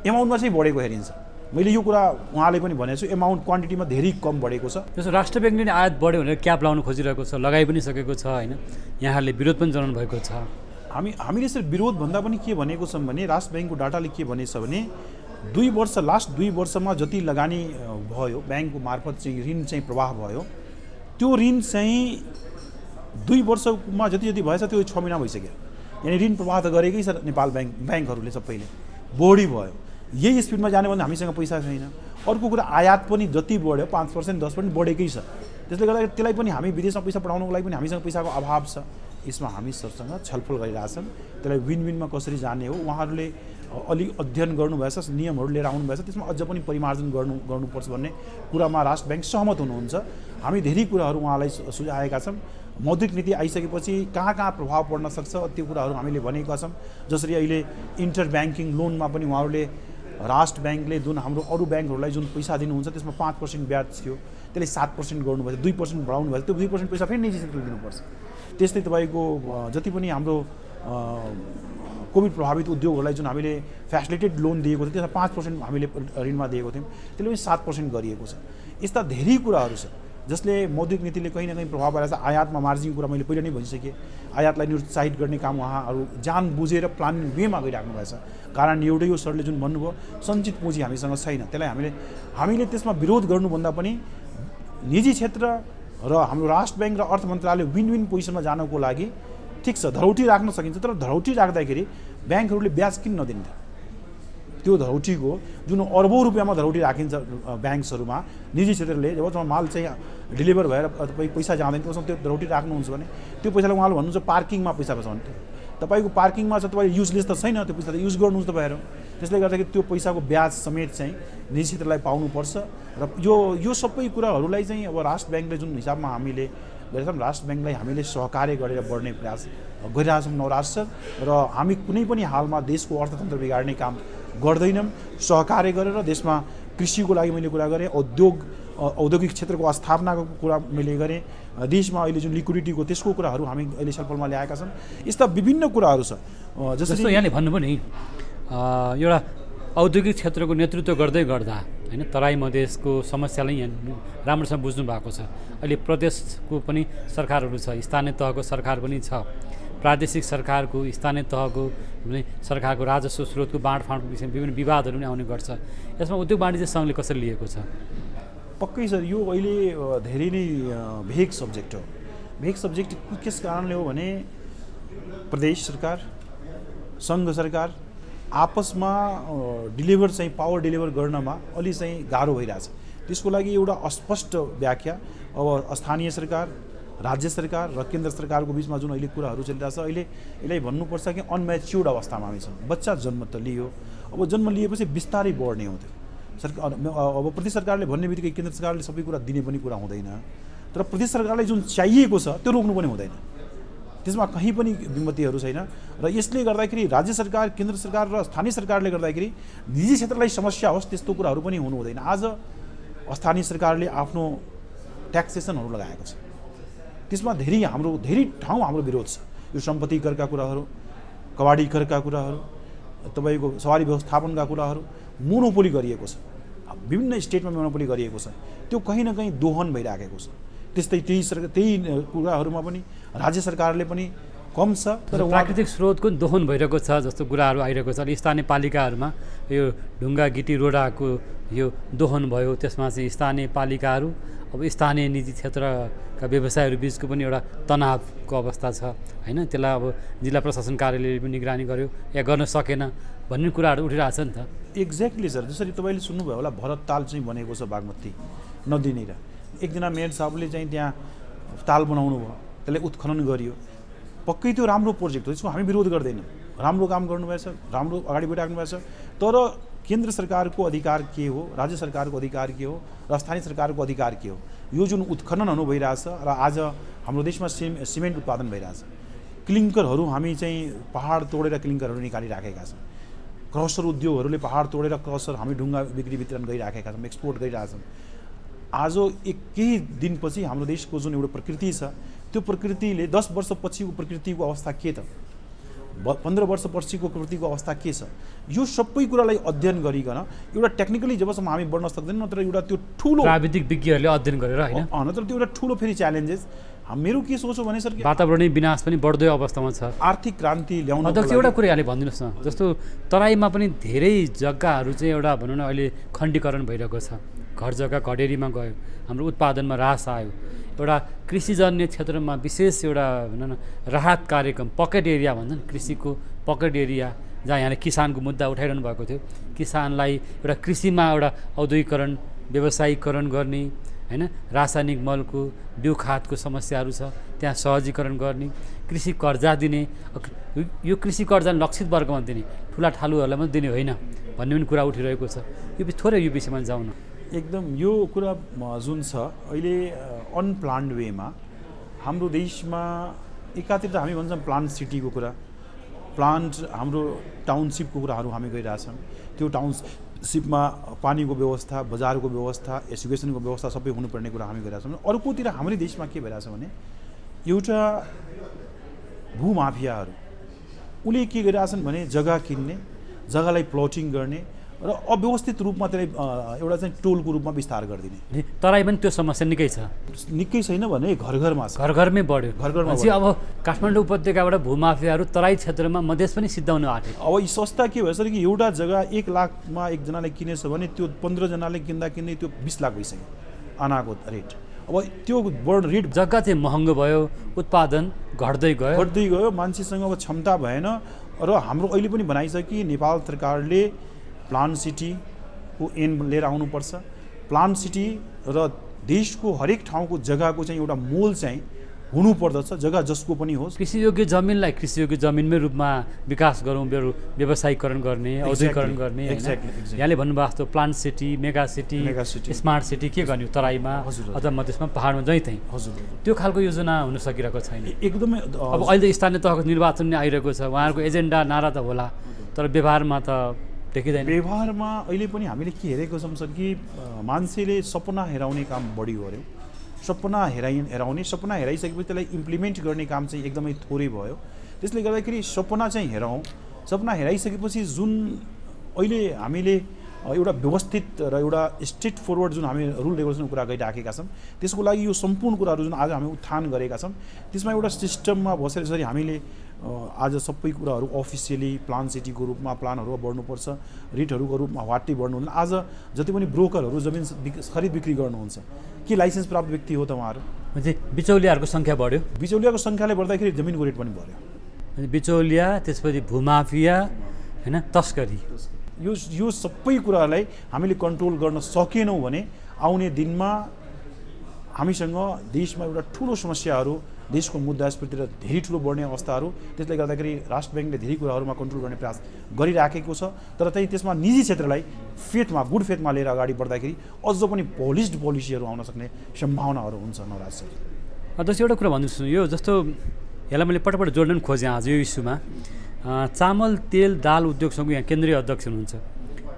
एमाउन्टमा चाहिँ बढेको हेरिन्छ। मैले यो कुरा उहाँले पनि भनेको छु, एमाउन्ट क्वान्टिटीमा धेरै कम बढेको छ। त्यसो राष्ट्र ब्याङ्कले आयात बढ्यो भनेर क्याप लाउनु खोजिरहेको छ, लगाइ पनि सकेको छ होइन, यहाँहरूले विरोध पनि जनाउनु भएको छ। हामीले सर विरोध भन्दा पनि के भनेको छौँ भने राष्ट्र ब्याङ्कको डाटाले के भनेछ भने लास्ट 2 वर्षमा जति लगानी भयो ब्याङ्कको मार्फत चाहिँ ऋण चाहिँ प्रवाह भयो, त्यो ऋण चाहिँ 2 वर्षमा जति भएछ त्यो 6 महिना भइसक्यो। यानि ऋण प्रवाह त गरेकै छ नेपाल ब्याङ्कहरूले सबैले, बढी भयो। यही स्पिडमा जाने भने हामीसँग पैसा छैन। अर्को कुरा आयात पनि जति बढ्यो 5% 10% बढेकै छ। त्यसले गर्दा त्यसलाई पनि हामी विदेशमा पैसा पठाउनको लागि पनि हामीसँग पैसाको अभाव छ। यसमा हामी सरसँग छलफल गरिरहेछौँ, त्यसलाई विन विनमा कसरी जाने हो। उहाँहरूले अलि अध्ययन गर्नुभएछ, नियमहरू लिएर आउनुभएछ, त्यसमा अझ पनि परिमार्जन गर्नुपर्छ भन्ने कुरामा राष्ट्र ब्याङ्क सहमत हुनुहुन्छ। हामी धेरै कुराहरू उहाँलाई सुझाएका छौँ। मौद्रिक नीति आइसकेपछि कहाँ प्रभाव पर्न सक्छ त्यो कुराहरू हामीले भनेका छौँ। जसरी अहिले इन्टर ब्याङ्किङ लोनमा पनि उहाँहरूले राष्ट्र ब्याङ्कले जुन हाम्रो अरू ब्याङ्कहरूलाई जुन पैसा दिनुहुन्छ त्यसमा 5% ब्याज थियो, त्यसले 7% गर्नुभएछ, 2% बढाउनु भएछ। त्यो 2% पैसा फेरि निजी क्षेत्रले दिनुपर्छ। त्यस्तै तपाईँको जति पनि हाम्रो कोभिड प्रभावित उद्योगहरूलाई जुन हामीले फेसिलिटेड लोन दिएको थियो त्यसमा 5% हामीले ऋणमा दिएको थियौँ, त्यसले पनि 7% गरिएको छ। यस्ता धेरै कुराहरू छ जसले मौद्रिक नीतिले कहीँ न कहीँ प्रभाव पारेको छ। आयातमा मार्जिन कुरा मैले पहिला नै भनिसकेँ। आयातलाई निरुत्साहित गर्ने काम उहाँहरू जान बुझेर प्लानिङ वेमा गरिराख्नु भएछ। कारण एउटै हो, सरले जुन भन्नुभयो सञ्चित पुँजी हामीसँग छैन। त्यसलाई हामीले त्यसमा विरोध गर्नुभन्दा पनि निजी क्षेत्र र हाम्रो राष्ट्र ब्याङ्क र अर्थ मन्त्रालय विन विन पोजिसनमा जानको लागि ठिक छ धरौटी राख्न सकिन्छ, तर धरौटी राख्दाखेरि ब्याङ्कहरूले ब्याज किन नदिन्छ? त्यो धरौटीको जुन अरबौँ रुपियाँमा धरौटी राखिन्छ ब्याङ्क्सहरूमा, निजी क्षेत्रले जब माल चाहिँ डेलिभर भएर तपाईँ पैसा जाँदैन त्यसमा त्यो धरौटी राख्नुहुन्छ भने त्यो पैसालाई उहाँले भन्नुहुन्छ पार्किङमा पैसा बचाउनु। तपाईँको पार्किङमा छ, तपाईँ युजलेस त छैन, त्यो पैसा त युज गर्नुहुन्छ तपाईँहरू। त्यसले गर्दाखेरि त्यो पैसाको ब्याज समेत चाहिँ निजी क्षेत्रलाई पाउनुपर्छ। र यो सबै कुराहरूलाई चाहिँ अब राष्ट्र ब्याङ्कले जुन हिसाबमा हामीले गरेका छौँ, राष्ट्र ब्याङ्कलाई हामीले सहकार्य गरेर बढ्ने प्रयास गरिरहेछौँ नवराज सर। र हामी कुनै पनि हालमा देशको अर्थतन्त्र बिगार्ने काम गर्दैनौँ। सहकार्य गरेर देशमा कृषिको लागि मैले कुरा गरेँ, औद्योगिक क्षेत्रको स्थापनाको कुरा मैले गरेँ, देशमा अहिले जुन लिक्विडिटीको त्यसको कुराहरू हामी अहिले छलफलमा ल्याएका छौँ। यस्ता विभिन्न कुराहरू छ। जस्तो यहाँले भन्नुभयो नि एउटा औद्योगिक क्षेत्रको नेतृत्व गर्दै गर्दा होइन, तराई मधेसको समस्यालाई यहाँ राम्रोसँग बुझ्नु भएको छ। अहिले प्रदेशको पनि सरकारहरू छ, स्थानीय तहको सरकार पनि छ, प्रादेशिक सरकारको, स्थानीय तहको सरकारको राजस्व स्रोतको बाँडफाँडको विषयमा विभिन्न विवादहरू पनि आउने गर्छ। यसमा उद्योग वाणिज्य सङ्घले कसरी लिएको छ? पक्कै सर, यो अहिले धेरै नै भेग सब्जेक्ट हो। भेग सब्जेक्ट त्यस कारणले हो भने प्रदेश सरकार, सङ्घ सरकार आपसमा डेलिभर चाहिँ पावर डेलिभर गर्नमा अलि चाहिँ गाह्रो भइरहेछ। त्यसको लागि एउटा अस्पष्ट व्याख्या अब स्थानीय सरकार, राज्य सरकार र केन्द्र सरकारको बिचमा जुन अहिले कुराहरू चलिरहेछ, अहिले यसलाई भन्नुपर्छ कि अनम्याच्योर्ड अवस्थामा हामी छौँ। बच्चा जन्म त लियो, अब जन्म लिएपछि बिस्तारै बढ्ने हो। त्यो सरकार अब प्रदेश सरकारले भन्ने बित्तिकै केन्द्र सरकारले सबै कुरा दिने पनि कुरा हुँदैन, तर प्रदेश सरकारलाई जुन चाहिएको छ त्यो रोक्नु पनि हुँदैन। त्यसमा कहीँ पनि विमतिहरू छैन। र यसले गर्दाखेरि राज्य सरकार, केन्द्र सरकार र स्थानीय सरकारले गर्दाखेरि निजी क्षेत्रलाई समस्या होस् त्यस्तो कुराहरू पनि हुनु हुँदैन। आज स्थानीय सरकारले आफ्नो ट्याक्सेसनहरू लगाएको छ, त्यसमा धेरै ठाउँ हाम्रो विरोध छ। यो सम्पत्ति करका कुराहरू, कवाडी करका कुराहरू, तपाईँको सवारी व्यवस्थापनका कुराहरू मोनोपोली गरिएको छ, विभिन्न स्टेटमा मोनोपोली गरिएको छ। त्यो कहीँ न कहीँ दोहन भइराखेको छ। त्यस्तै त्यही कुराहरूमा पनि राज्य सरकारले पनि कम छ, तर प्राकृतिक स्रोतको दोहन भइरहेको छ जस्तो कुराहरू आइरहेको छ। अहिले स्थानीय पालिकाहरूमा यो ढुङ्गा गिटी रोडाको यो दोहन भयो, त्यसमा चाहिँ स्थानीय पालिकाहरू अब स्थानीय निजी क्षेत्रका व्यवसायहरू बिचको पनि एउटा तनावको अवस्था छ होइन। त्यसलाई अब जिल्ला प्रशासन कार्यालयले पनि निगरानी गर्यो या गर्न सकेन भन्ने कुराहरू उठिरहेछ नि त। एक्ज्याक्टली सर, जसरी तपाईँले सुन्नुभयो होला भरत ताल चाहिँ बनेको छ बागमती नदीनिर। एकजना मेयर साहबले चाहिँ त्यहाँ ताल बनाउनु भयो, त्यसलाई उत्खनन गरियो। पक्कै त्यो राम्रो प्रोजेक्ट हो, त्यसको हामी विरोध गर्दैनौँ। राम्रो काम गर्नुभएछ, राम्रो अगाडि बढिराख्नु भएछ। तर केन्द्र सरकारको अधिकार के हो, राज्य सरकारको अधिकार के हो र स्थानीय सरकारको अधिकार के हो? यो जुन उत्खननहरू भइरहेछ र आज हाम्रो देशमा सिमेन्ट उत्पादन भइरहेछ, क्लिङ्करहरू हामी चाहिँ पहाड तोडेर क्लिङ्करहरू निकालिराखेका छौँ, क्रसर उद्योगहरूले पहाड तोडेर क्रसर हामी ढुङ्गा बिक्री वितरण गरिराखेका छौँ, एक्सपोर्ट गरिरहेछौँ। आज केही दिनपछि हाम्रो देशको जुन एउटा प्रकृति छ त्यो प्रकृतिले 10 वर्षपछिको प्रकृतिको अवस्था के त, 15 वर्षपछिको प्रकृतिको अवस्था के छ, यो सबै कुरालाई अध्ययन गरिकन एउटा टेक्निकली जबसम्म हामी बढ्न सक्दैनौँ नत्र एउटा त्यो ठुलो प्राविधिक विज्ञहरूले अध्ययन गरेर हैन, नत्र त्यो एउटा ठुलो फेरि च्यालेन्जेस मेरो के सोच हो भने सर वातावरणीय विनाश पनि बढ्दै अवस्थामा छ, आर्थिक क्रान्ति ल्याउन। अध्यक्ष एउटा कुरा यहाँले भनिदिनुहोस् न, जस्तो तराईमा पनि धेरै जग्गाहरू चाहिँ एउटा भनौँ न अहिले खण्डीकरण भइरहेको छ, घर जग्गा घडेरीमा गयो, हाम्रो उत्पादनमा ह्रास आयो, एउटा कृषिजन्य क्षेत्रमा विशेष एउटा भनौँ न राहत कार्यक्रम पकेट एरिया भन्छन्, कृषिको पकेट एरिया जहाँ यहाँले किसानको मुद्दा उठाइरहनु भएको थियो, किसानलाई एउटा कृषिमा एउटा औद्योगिकरण व्यवसायीकरण गर्ने हैन, रासायनिक मलको बिउ खादको समस्याहरू छ त्यहाँ सहजीकरण गर्ने, कृषि कर्जा दिने, यो कृषि कर्जा लक्षित वर्गमा दिने, ठुला ठालुहरूलाई मात्रै दिने होइन भन्ने पनि कुरा उठिरहेको छ। यो थोरै यो विषयमा जाउँ न। एकदम यो कुरा जुन छ अहिले अनप्लान्ड वेमा हाम्रो देशमा एकातिर त हामी भन्छौँ प्लान्ट सिटीको कुरा, प्लान्ट हाम्रो टाउनसिपको कुराहरू हामी गरिरहेछौँ, त्यो टाउनसिपमा पानीको व्यवस्था, बजारको व्यवस्था, एजुकेसनको व्यवस्था सबै हुनुपर्ने कुरा हामी गरिरहेछौँ। अर्कोतिर हाम्रो देशमा के भइरहेछ भने एउटा भूमाफियाहरू उसले के गरिरहेछन् भने जग्गा किन्ने, जग्गालाई प्लटिङ गर्ने र अव्यवस्थित रूपमा त्यसलाई एउटा चाहिँ टोलको रूपमा विस्तार गरिदिने। तराई पनि त्यो समस्या निकै छ, निकै छैन भने घर घरमा छ, घर घरमै बढ्यो, घर घरमा अब काठमाडौँ उपत्यकाबाट भूमाफियाहरू तराई क्षेत्रमा मधेस पनि सिद्धाउन आँटे। अब यी संस्था के भएछ कि एउटा जग्गा 1 लाखमा एकजनाले किनेछ भने त्यो 15 जनाले किन्दा त्यो 20 लाख भइसक्यो आनाको रेट। अब त्यो रेट जग्गा चाहिँ महँगो भयो, उत्पादन घट्दै गयो, मान्छेसँग अब क्षमता भएन र हाम्रो अहिले पनि भनाइ छ कि नेपाल सरकारले प्लान्ट सिटीको एन लिएर आउनुपर्छ। प्लान्ट सिटी र देशको हरेक ठाउँको जग्गाको चाहिँ एउटा मोल चाहिँ हुनुपर्दछ, जग्गा जसको पनि होस्। कृषियोग्य जमिनलाई कृषियोग्य जमिनमै रूपमा विकास गरौँ, व्यवसायीकरण गर्ने, औद्योगिकरण गर्ने। यहाँले भन्नुभएको जस्तो plant city, mega city, smart city के गर्ने तराईमा अथवा मधेसमा पहाडमा जहीँ त्यहीँ, त्यो खालको योजना हुन सकिरहेको छैन एकदमै। अब अहिले स्थानीय तहको निर्वाचन नै आइरहेको छ, उहाँहरूको एजेन्डा नारा त होला तर व्यवहारमा त देखिँदैन। व्यवहारमा अहिले पनि हामीले के हेरेको छौँ सर कि मान्छेले सपना हेराउने काम बढी गर्यो, सपना हेराइसकेपछि त्यसलाई इम्प्लिमेन्ट गर्ने काम चाहिँ एकदमै थोरै भयो। त्यसले गर्दाखेरि सपना चाहिँ हेराउँ, सपना हेराइसकेपछि जुन अहिले हामीले एउटा व्यवस्थित र एउटा स्ट्रेट फरवर्ड जुन हामी रुल रेगुलेसनको कुरा गरिराखेका छौँ त्यसको लागि यो सम्पूर्ण कुराहरू जुन आज हामी उत्थान गरेका छौँ त्यसमा एउटा सिस्टममा बसेर यसरी हामीले आज सबै कुराहरू अफिसियली प्लान सिटीको रूपमा प्लानहरू बढ्नुपर्छ, रेटहरूको रूपमा वाट्टी बढ्नु हुँदैन। आज जति पनि ब्रोकरहरू जमिन खरिद बिक्री गर्नुहुन्छ के लाइसेन्स प्राप्त व्यक्ति हो त उहाँहरू? बिचौलियाहरूको सङ्ख्या बढ्यो, बिचौलियाको सङ्ख्याले गर्दाखेरि जमिनको रेट पनि बढ्यो। बिचौलिया, त्यसपछि भूमाफिया हैन, तस्करी, यो सबै कुरालाई हामीले कन्ट्रोल गर्न सकेनौँ भने आउने दिनमा हामीसँग देशमा एउटा ठुलो समस्याहरू, देशको मुद्दास्फीतिर धेरै ठुलो बढ्ने अवस्थाहरू, त्यसले गर्दाखेरि राष्ट्र ब्याङ्कले धेरै कुराहरूमा कन्ट्रोल गर्ने प्रयास गरिराखेको छ। तर त्यसमा निजी क्षेत्रलाई गुड फेथमा लिएर अगाडि बढ्दाखेरि अझ पनि पोलिस्ड पोलिसीहरू आउन सक्ने सम्भावनाहरू हुन्छ नवराज सर। अध्यक्ष एउटा कुरा भन्नुहोस्, यो जस्तो यसलाई मैले पटपट जोड्न खोजेँ आज यो इस्युमा, चामल तेल दाल उद्योगसँग यहाँ केन्द्रीय अध्यक्ष हुनुहुन्छ।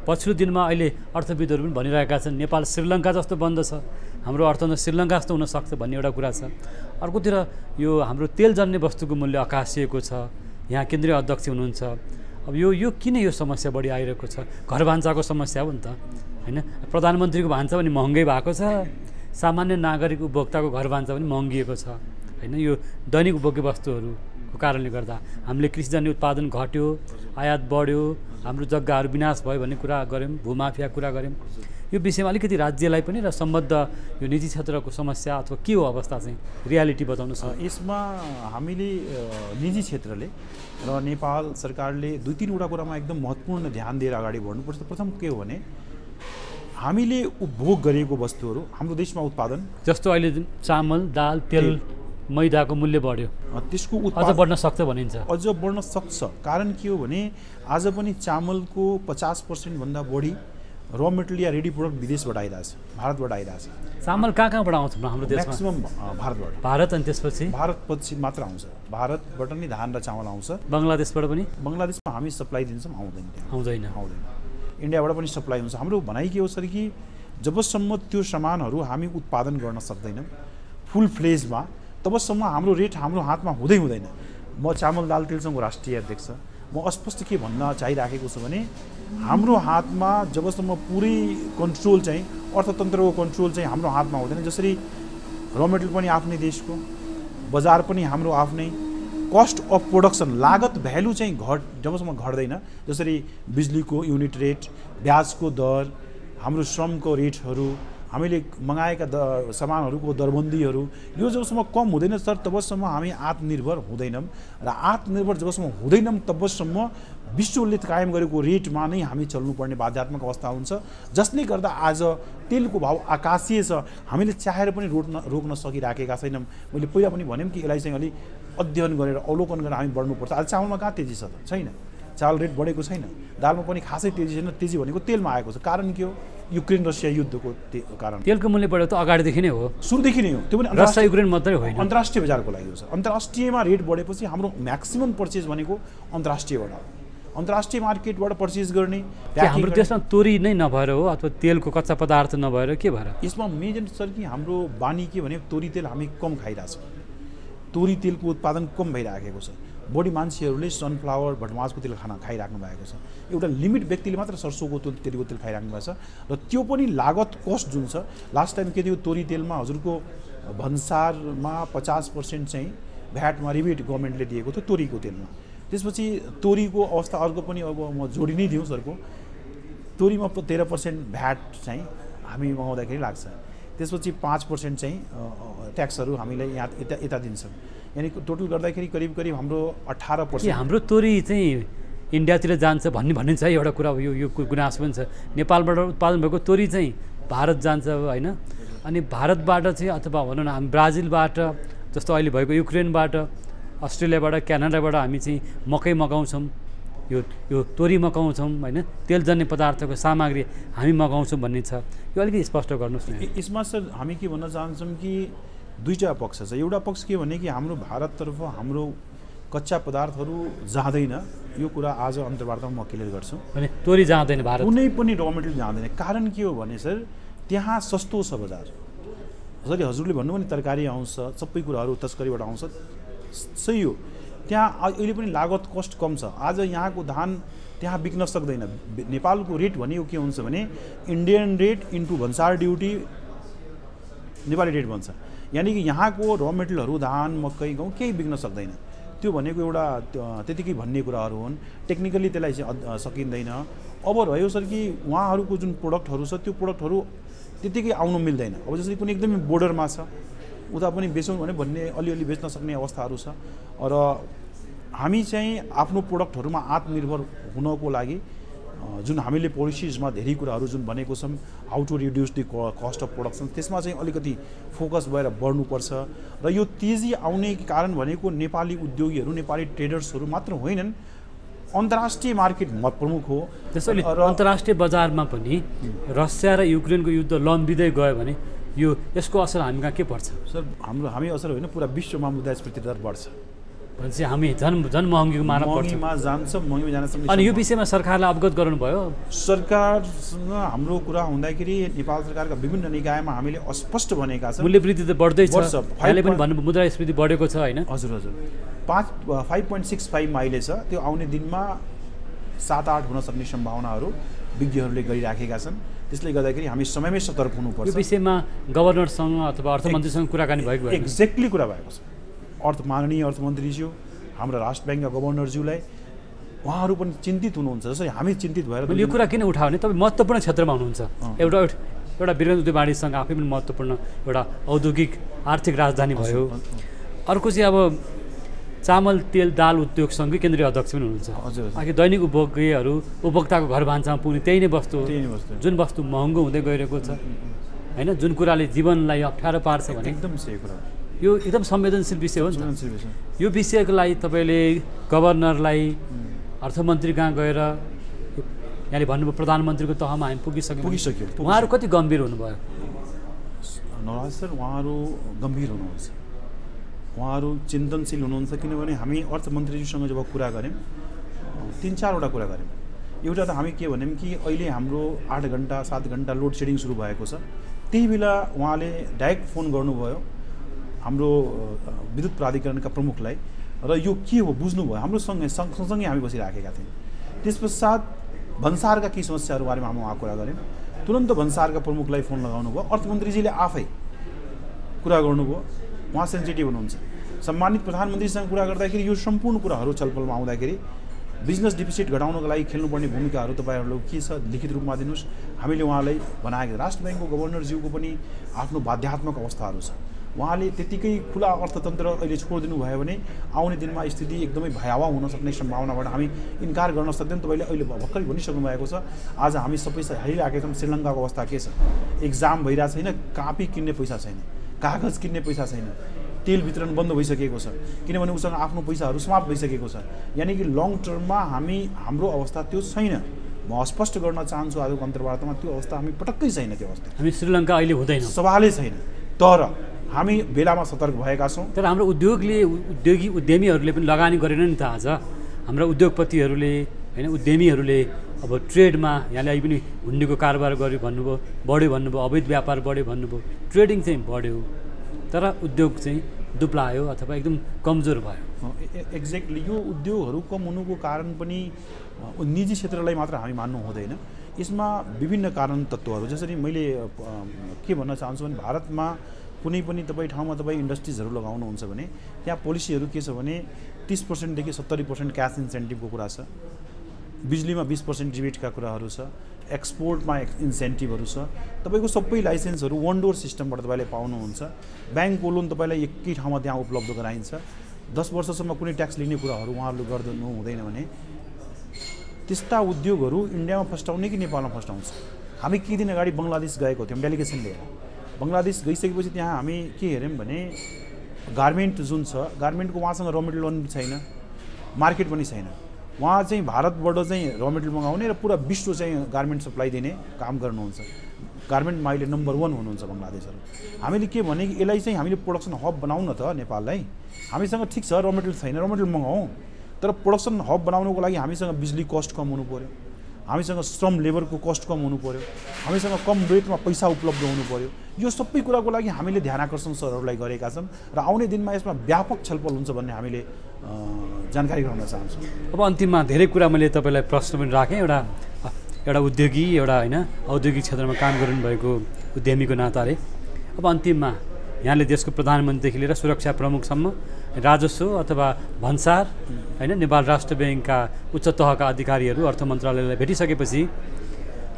पछिल्लो दिनमा अहिले अर्थविदहरू पनि भनिरहेका छन् नेपाल श्रीलङ्का जस्तो बन्द छ, हाम्रो अर्थतन्त्र श्रीलङ्का जस्तो हुनसक्छ भन्ने एउटा कुरा छ। अर्कोतिर यो हाम्रो तेलजन्य वस्तुको मूल्य आकाशिएको छ, यहाँ केन्द्रीय अध्यक्ष हुनुहुन्छ। अब यो किन यो समस्या बढी आइरहेको छ? घर भान्साको समस्या हो नि त होइन, प्रधानमन्त्रीको भान्सा पनि महँगै भएको छ, सामान्य नागरिक उपभोक्ताको घर भान्सा पनि महँगिएको छ होइन। यो दैनिक उपभोग्य वस्तुहरूको कारणले गर्दा हामीले कृषिजन्य उत्पादन घट्यो, आयात बढ्यो, हाम्रो जग्गाहरू विनाश भयो भन्ने कुरा गऱ्यौँ, भूमाफिया कुरा गऱ्यौँ। यो विषयमा अलिकति राज्यलाई पनि र सम्बद्ध यो निजी क्षेत्रको समस्या अथवा के हो अवस्था चाहिँ रियालिटी बताउनुहोस्। यसमा हामीले निजी क्षेत्रले र नेपाल सरकारले 2-3 वटा कुरामा एकदम महत्त्वपूर्ण ध्यान दिएर अगाडि बढ्नुपर्छ। प्रथम के हो भने हामीले उपभोग गरेको वस्तुहरू हाम्रो देशमा उत्पादन, जस्तो अहिले चामल दाल तेल मैदाको मूल्य बढ्यो, त्यसको अझ बढ्न सक्छ भनिन्छ। अझ बढ्न सक्छ, कारण के हो भने आज पनि चामलको 50% भन्दा बढी र मेटेरियल या रेडी प्रोडक्ट विदेशबाट आइरहेछ, भारतबाट आइरहेछ। चामल कहाँबाट आउँछ हाम्रो देशमा? म्याक्सिमम भारतबाट। भारत अनि त्यसपछि भारतपछि मात्र आउँछ, भारतबाट नै धान र चामल आउँछ। बङ्गलादेशबाट पनि? बङ्गलादेशमा हामी सप्लाई दिन्छौँ, आउँदैन। इन्डियाबाट पनि सप्लाई हुन्छ। हाम्रो भनाइ के हो सर कि जबसम्म त्यो सामानहरू हामी उत्पादन गर्न सक्दैनौँ फुल फ्लेजमा, तबसम्म हाम्रो रेट हाम्रो हातमा हुँदैन। म चामल दाल तेलसँगको राष्ट्रिय अध्यक्ष, म अस्पष्ट के भन्न चाहिराखेको छु भने हाम्रो हातमा जबसम्म पुरै कन्ट्रोल चाहिँ अर्थतन्त्रको कन्ट्रोल चाहिँ हाम्रो हातमा हुँदैन, जसरी र मेटेरियल पनि आफ्नै देशको, बजार पनि हाम्रो आफ्नै, कस्ट अफ प्रोडक्सन लागत भ्यालु चाहिँ जबसम्म घट्दैन, जसरी बिजुलीको युनिट रेट, ब्याजको दर, हाम्रो श्रमको रेटहरू, हामीले मगाएका सामानहरूको दरबन्दीहरू, यो जबसम्म कम हुँदैन सर तबसम्म हामी आत्मनिर्भर हुँदैनौँ। र आत्मनिर्भर जबसम्म हुँदैनौँ तबसम्म विश्वले कायम गरेको रेटमा नै हामी चल्नुपर्ने बाध्यात्मक अवस्था हुन्छ, जसले गर्दा आज तेलको भाव आकाशीय छ। हामीले चाहेर पनि रोक्न सकिराखेका छैनौँ। मैले पहिला पनि भनेँ कि यसलाई चाहिँ अलिक अध्ययन गरेर अवलोकन गरेर हामी बढ्नुपर्छ। आज चामलमा कहाँ तेजी छ त? छैन, चामल रेट बढेको छैन। दालमा पनि खासै तेजी छैन, तेजी भनेको तेलमा आएको छ। कारण के हो? युक्रेन रसिया युद्धको कारण। तेलको मूल्य बढेको त अगाडिदेखि नै हो, सुरुदेखि नै हो। त्यो पनि रसिया युक्रेन मात्रै होइन, अन्तर्राष्ट्रिय बजारको लागि हो सर। अन्तर्राष्ट्रियमा रेट बढेपछि हाम्रो म्याक्सिमम पर्चेज भनेको अन्तर्राष्ट्रियबाट, अन्तर्राष्ट्रिय मार्केटबाट पर्चेज गर्ने। हाम्रो देशमा तोरी नै नभएर हो अथवा तेलको कच्चा पदार्थ नभएर के भएर? यसमा मेजर सर कि हाम्रो बानी के भने तोरी तेल हामी कम खाइरहेछौँ, तोरी तेलको उत्पादन कम भइराखेको छ। बढी मान्छेहरूले सनफ्लावर भटमासको तेल खाइराख्नु भएको छ। एउटा लिमिट व्यक्तिले मात्र सरसोको तेलको तेल खाइराख्नु भएको छ, र त्यो पनि लागत कस्ट जुन छ। लास्ट टाइम के थियो, तोरी तेलमा हजुरको भन्सारमा 50% चाहिँ भ्याटमा रिबेट गभर्मेन्टले दिएको थियो तोरीको तेलमा। त्यसपछि तोरीको अवस्था अर्को पनि अब म जोडी नै दिउँ सरको, तोरीमा 13% भ्याट चाहिँ हामी मगाउँदाखेरि लाग्छ। त्यसपछि 5% चाहिँ ट्याक्सहरू हामीलाई यहाँ यता दिन्छौँ। यानी टोटल गर्दाखेरि करिब हाम्रो 18%। हाम्रो तोरी चाहिँ इन्डियातिर जान्छ भन्ने छ एउटा कुरा, यो गुनासो पनि छ। नेपालबाट उत्पादन भएको तोरी चाहिँ भारत जान्छ होइन, अनि भारतबाट चाहिँ अथवा भनौँ न हामी ब्राजिलबाट जस्तो अहिले भएको युक्रेनबाट, अस्ट्रेलियाबाट, क्यानाडाबाट हामी चाहिँ मकै मगाउँछौँ, यो तोरी मगाउँछौँ होइन, तेलजन्य पदार्थको सामग्री हामी मगाउँछौँ भन्ने छ। यो अलिकति स्पष्ट गर्नुहोस् न। यसमा सर हामी के भन्न चाहन्छौँ कि दुईवटा पक्ष छ। एउटा पक्ष के भने कि हाम्रो भारततर्फ हाम्रो कच्चा पदार्थहरू जाँदैन, यो कुरा आज अन्तर्वार्तामा म क्लियर गर्छु। भने तोरी जाँदैन भारत, कुनै पनि र मेटेरियल जाँदैन। कारण के हो भने सर त्यहाँ सस्तो छ बजार। जसरी हजुरले भन्नुभयो नि तरकारी आउँछ, सबै कुराहरू तस्करीबाट आउँछ, सही हो। त्यहाँ अहिले पनि लागत कस्ट कम छ। आज यहाँको धान त्यहाँ बिक्न सक्दैन। नेपालको रेट भनेको के हुन्छ भने इन्डियन रेट इन्टु भन्सार ड्युटी नेपाली रेट भन्छ। यानी कि यहाँको र मेटेरियलहरू धान मकै गहुँ केही बिक्न सक्दैन। त्यो भनेको एउटा त्यतिकै भन्ने कुराहरू हुन्, टेक्निकली त्यसलाई चाहिँ सकिँदैन। अब रह्यो सर कि उहाँहरूको जुन प्रोडक्टहरू छ त्यो प्रोडक्टहरू त्यतिकै आउनु मिल्दैन। अब जसरी कुनै एकदमै बोर्डरमा छ उता पनि बेचौँ भने भन्ने अलिअलि बेच्न सक्ने अवस्थाहरू छ। र हामी चाहिँ आफ्नो प्रोडक्टहरूमा आत्मनिर्भर हुनको लागि जुन हामीले पोलिसिजमा धेरै कुराहरू जुन भनेको छौँ, how to reduce the cost of production, त्यसमा चाहिँ अलिकति फोकस भएर बढ्नुपर्छ। र यो तेजी आउने कारण भनेको नेपाली उद्योगीहरू, नेपाली ट्रेडर्सहरू मात्र होइनन्, अन्तर्राष्ट्रिय मार्केट प्रमुख हो। त्यसैले अन्तर्राष्ट्रिय बजारमा पनि रसिया र युक्रेनको युद्ध लम्बिँदै गयो भने यसको असर हामी कहाँ के पर्छ? सर हामी असर होइन, पुरा विश्वमा मुद्रास्फीति दर बढ्छ भनेपछि हामी झन् महँगीको मार पर्छ, जान्छ, महँगी जान सक्छ। अनि यो विषयमा सरकारलाई अवगत गराउनुभयो? सरकारसँग हाम्रो कुरा हुँदाखेरि नेपाल सरकारका विभिन्न निकायमा हामीले अस्पष्ट भनेका छौँ मूल्य वृद्धि त बढ्दैछ, अहिले पनि भन्नु मुद्रास्फीति बढेको छ होइन? हजुर 5.65 अहिले छ। त्यो आउने दिनमा 7-8 हुन सक्ने सम्भावनाहरू विज्ञहरूले गरिराखेका छन्। त्यसले गर्दाखेरि हामी समयमै सतर्क हुनुपर्छ। यो विषयमा गभर्नरसँग अथवा अर्थमन्त्रीसँग कुराकानी भएको भए? एक्ज्याक्टली कुरा भएको छ। माननीय अर्थमन्त्रीज्यू, हाम्रा राष्ट्र ब्याङ्कका गभर्नरज्यूलाई उहाँहरू पनि चिन्तित हुनुहुन्छ, जसरी हामी चिन्तित भएर। यो कुरा किन उठाउने? तपाईँ महत्त्वपूर्ण क्षेत्रमा हुनुहुन्छ, एउटा वृहत उद्योग वाणिज्यसँग आफै पनि महत्त्वपूर्ण एउटा औद्योगिक आर्थिक राजधानी भयो। अर्को चाहिँ अब चामल तेल दाल उद्योगसँगै केन्द्रीय अध्यक्ष पनि हुनुहुन्छ। आखिर दैनिक उपभोक्ताको घर भान्सामा पुग्ने त्यही नै वस्तु हो। जुन वस्तु महँगो हुँदै गइरहेको छ होइन, जुन कुराले जीवनलाई अप्ठ्यारो पार्छ भने एकदम सही कुरा, यो एकदम संवेदनशील विषय हो नि त। यो विषयको लागि तपाईँले गभर्नरलाई, अर्थमन्त्री कहाँ गएर यहाँले भन्नुभयो प्रधानमन्त्रीको तहमा हामी पुगिसक्यौँ। उहाँहरू कति गम्भीर हुनुभयो? नराज सर, उहाँहरू गम्भीर हुनुहुन्छ, उहाँहरू चिन्तनशील हुनुहुन्छ। किनभने हामी अर्थमन्त्रीजीसँग जब कुरा गऱ्यौँ 3-4वटा कुरा गऱ्यौँ। एउटा त हामी के भन्यौँ कि अहिले हाम्रो 8 घन्टा 7 घन्टा लोड सेडिङ सुरु भएको छ। त्यही बेला उहाँले डाइरेक्ट फोन गर्नुभयो हाम्रो विद्युत प्राधिकरणका प्रमुखलाई र यो के हो बुझ्नुभयो। हाम्रो सँगसँगै हामी बसिराखेका थियौँ। त्यस पश्चात भन्सारका केही समस्याहरू बारेमा हामी उहाँ कुरा गऱ्यौँ। तुरन्त भन्सारका प्रमुखलाई फोन लगाउनु भयो। अर्थमन्त्रीजीले आफै कुरा गर्नुभयो, उहाँ सेन्सिटिभ हुनुहुन्छ। सम्मानित प्रधानमन्त्रीसँग कुरा गर्दाखेरि यो सम्पूर्ण कुराहरू छलफलमा आउँदाखेरि बिजनेस डिफिसिट घटाउनको लागि खेल्नुपर्ने भूमिकाहरू तपाईँहरूले के छ लिखित रूपमा दिनुहोस्। हामीले उहाँलाई बनाएको राष्ट्र ब्याङ्कको गभर्नरज्यूको पनि आफ्नो बाध्यात्मक अवस्थाहरू छ। उहाँले त्यतिकै खुला अर्थतन्त्र अहिले छोडिदिनु भयो भने आउने दिनमा स्थिति एकदमै भयावह हुन सक्ने सम्भावनाबाट हामी इन्कार गर्न सक्दैनौँ। तपाईँले अहिले भर्खरै भनिसक्नु भएको छ। आज हामी सबै हेरिराखेका छौँ श्रीलङ्काको अवस्था के छ। एक्जाम भइरहेको छैन, कापी किन्ने पैसा छैन, कागज किन्ने पैसा छैन, तेल वितरण बन्द भइसकेको छ किनभने उसँग आफ्नो पैसाहरू समाप्त भइसकेको छ। यानि कि लङ टर्ममा हाम्रो अवस्था त्यो छैन। म स्पष्ट गर्न चाहन्छु आजको अन्तर्वार्तामा त्यो अवस्था हामी पटक्कै छैन। त्यो अवस्था हामी श्रीलङ्का अहिले हुँदैन, सवालै छैन। तर हामी बेलामा सतर्क भएका छौँ। तर हाम्रो उद्यमीहरूले पनि लगानी गरेन नि त। आज हाम्रा उद्योगपतिहरूले होइन उद्यमीहरूले अब ट्रेडमा यहाँले अहिले पनि हुन्डीको कारोबार गर्यो भन्नुभयो, बढ्यो भन्नुभयो, अवैध व्यापार बढ्यो भन्नुभयो, ट्रेडिङ चाहिँ बढ्यो तर उद्योग चाहिँ दुप्लायो अथवा एकदम कमजोर भयो। एक्ज्याक्टली यो उद्योगहरू कम हुनुको कारण पनि निजी क्षेत्रलाई मात्र हामी मान्नु हुँदैन। यसमा विभिन्न कारण तत्त्वहरू जसरी मैले के भन्न चाहन्छु भने भारतमा कुनै पनि ठाउँमा इन्डस्ट्रिजहरू लगाउनुहुन्छ भने त्यहाँ पोलिसीहरू के छ भने 30% देखि 70% क्यास इन्सेन्टिभको कुरा छ, बिजुलीमा 20% रिबेटका कुराहरू छ, एक्सपोर्टमा इन्सेन्टिभहरू छ। तपाईँको सबै लाइसेन्सहरू वन डोर सिस्टमबाट तपाईँले पाउनुहुन्छ। ब्याङ्कको लोन तपाईँलाई एकै ठाउँमा त्यहाँ उपलब्ध गराइन्छ। 10 वर्षसम्म कुनै ट्याक्स लिने कुराहरू उहाँहरूले गर्नु हुँदैन भने त्यस्ता उद्योगहरू इन्डियामा फस्टाउने कि नेपालमा फस्टाउँछ। हामी केही दिन अगाडि बङ्गलादेश गएको थियौँ डेलिगेसन लिएर। बङ्गलादेश गइसकेपछि त्यहाँ हामी के हेऱ्यौँ भने गार्मेन्ट जुन छ गार्मेन्टको उहाँसँग र मेटेरियल पनि छैन, मार्केट पनि छैन। उहाँ चाहिँ भारतबाट चाहिँ र मेटेरियल मगाउने र पुरा विश्व चाहिँ गार्मेन्ट सप्लाई दिने काम गर्नुहुन्छ। गार्मेन्टमा अहिले नम्बर 1 हुनुहुन्छ बङ्गलादेशहरू। हामीले के भने कि यसलाई चाहिँ हामीले प्रोडक्सन हब बनाउँ न त नेपाललाई। हामीसँग ठिक छ र मेटेरियल छैन, र मेटेरियल मगाउँ, तर प्रोडक्सन हब बनाउनको लागि हामीसँग बिजुली कस्ट कम हुनु पऱ्यो, हामीसँग श्रम लेबरको कस्ट कम हुनु पऱ्यो, हामीसँग कम रेटमा पैसा उपलब्ध हुनु पऱ्यो। यो सबै कुराको लागि हामीले ध्यान आकर्षण सरहरूलाई गरेका छौँ र आउने दिनमा यसमा व्यापक छलफल हुन्छ भन्ने हामीले जानकारी गराउन चाहन्छौँ। अब अन्तिममा धेरै कुरा मैले तपाईँलाई प्रश्न पनि राखेँ। एउटा उद्योगी, एउटा होइन औद्योगिक क्षेत्रमा काम गर्नुभएको उद्यमीको नाताले अब अन्तिममा यहाँले देशको प्रधानमन्त्रीदेखि लिएर सुरक्षा प्रमुखसम्म राजस्व अथवा भन्सार होइन नेपाल राष्ट्र ब्याङ्कका उच्च तहका अधिकारीहरू अर्थ मन्त्रालयलाई भेटिसकेपछि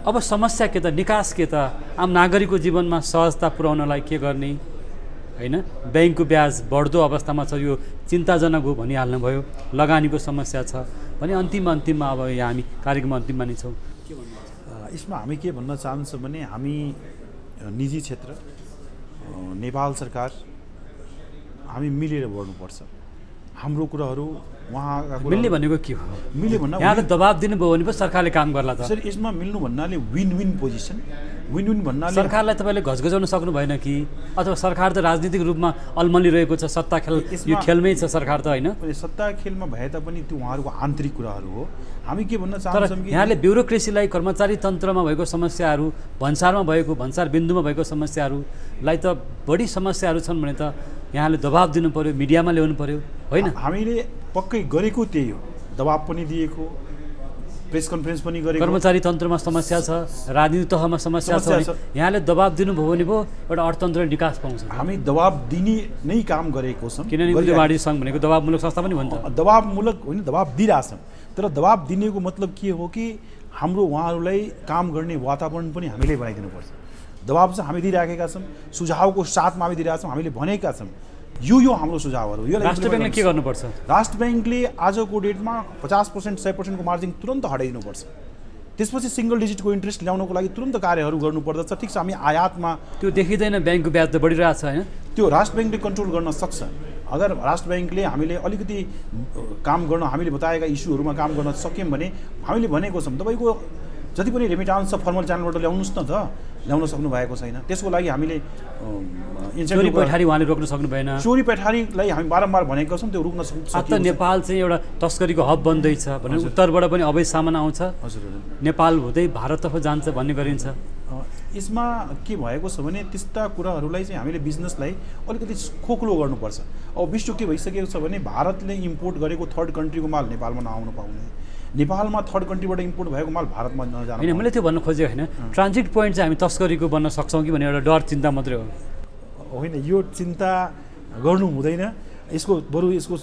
अब समस्या के त, निकास के त, आम नागरिकको जीवनमा सहजता पुर्याउनलाई के गर्ने होइन, ब्याङ्कको ब्याज बढ्दो अवस्थामा छ, यो चिन्ताजनक हो भनिहाल्नुभयो, लगानीको समस्या छ भने अन्तिममा अब यहाँ हामी कार्यक्रममा अन्तिममा नै छौँ। यसमा हामी के भन्न चाहन्छौँ भने हामी निजी क्षेत्र, नेपाल सरकार हामी मिलेर बढ्नुपर्छ। हाम्रो कुराहरू उहाँका मिल्ने भनेको के हो? मिल्यो भन्दा यहाँले दबाब दिनुभयो भने पो सरकारले काम गर्ला त। सर यसमा मिल्नु भन्नाले win win position, win win भन्नाले सरकारलाई तपाईँले घचघचाउन सक्नु भएन कि? अथवा सरकार त राजनीतिक रूपमा अल्मलिरहेको छ, सत्ता खेल यो खेलमै छ सरकार त होइन। सत्ता खेलमा भए तापनि त्यो उहाँहरूको आन्तरिक कुराहरू हो। हामी के भन्न चाहन्छौँ कि यहाँले ब्युरोक्रेसीलाई, कर्मचारी तन्त्रमा भएको समस्याहरू, भन्सारमा भएको, भन्सार बिन्दुमा भएको समस्याहरूलाई त बढी समस्याहरू छन् भने त यहाँले दबाब दिनु पर्यो, मिडियामा ल्याउनु पर्यो होइन? हामीले पक्कै गरेको त्यही हो, दबाब पनि दिएको, प्रेस कन्फरेन्स पनि गरेको। कर्मचारी तन्त्रमा समस्या छ, राजनीतिक तहमा समस्या छ, यहाँले दबाब दिनुभयो भने पो एउटा अर्थतन्त्र विकास पाउँछ। हामी दबाब दिने नै काम गरेको छौँ। किनभने उद्योगवादी सङ्घ भनेको दबाबमूलक संस्था पनि भन्छ। दबाबमूलक होइन, दबाब दिइरहेछौँ, तर दबाब दिनेको मतलब के हो कि हाम्रो उहाँहरूलाई काम गर्ने वातावरण पनि हामीले बनाइदिनुपर्छ। दबाब चाहिँ हामी दिइराखेका छौँ, सुझावको साथमा हामी दिइरहेका छौँ। हामीले भनेका छौँ यो हाम्रो सुझावहरू। यो राष्ट्र ब्याङ्कले के गर्नुपर्छ? राष्ट्र ब्याङ्कले आजको डेटमा 50% 100%को मार्जिन तुरन्त हटाइदिनुपर्छ। त्यसपछि सिङ्गल डिजिटको इन्ट्रेस्ट ल्याउनको लागि तुरन्त कार्यहरू गर्नुपर्दछ। ठिक छ, हामी आयातमा त्यो देखिँदैन, ब्याङ्कको ब्याज त बढिरहेको छ होइन, त्यो राष्ट्र ब्याङ्कले कन्ट्रोल गर्न सक्छ। अगर राष्ट्र ब्याङ्कले हामीले अलिकति काम गर्न, हामीले बताएका इस्युहरूमा काम गर्न सक्यौँ भने हामीले भनेको छौँ तपाईँको जति पनि रेमिटान्स छ फर्मल च्यानलबाट ल्याउनुहोस् न त, ल्याउन सक्नु भएको छैन। त्यसको लागि हामीले चोरी पैठारी उहाँले रोक्न सक्नु भएन। चोरी पैठारीलाई हामी बारम्बार भनेका छौँ, त्यो रोक्न सक्छ। नेपाल चाहिँ एउटा तस्करीको हब बन्दैछ भनेर उत्तरबाट पनि अवैध सामान आउँछ, हजुर नेपाल हुँदै भारततर्फ जान्छ भन्ने गरिन्छ। यसमा के भएको छ भने त्यस्ता कुराहरूलाई चाहिँ हामीले बिजनेसलाई अलिकति खोक्लो गर्नुपर्छ। अब विश्व के भइसकेको छ भने भारतले इम्पोर्ट गरेको थर्ड कन्ट्रीको माल नेपालमा नआउनु पाउने, नेपालमा थर्ड कन्ट्रीबाट इम्पोर्ट भएको माल भारतमा नजानु। होइन, मैले त्यो भन्न खोजेको होइन, ट्रान्जिट पोइन्ट चाहिँ हामी तस्करीको बन्न सक्छौँ कि भन्ने एउटा डर चिन्ता मात्रै हो। होइन, यो चिन्ता गर्नु हुँदैन। यसको बरु यसको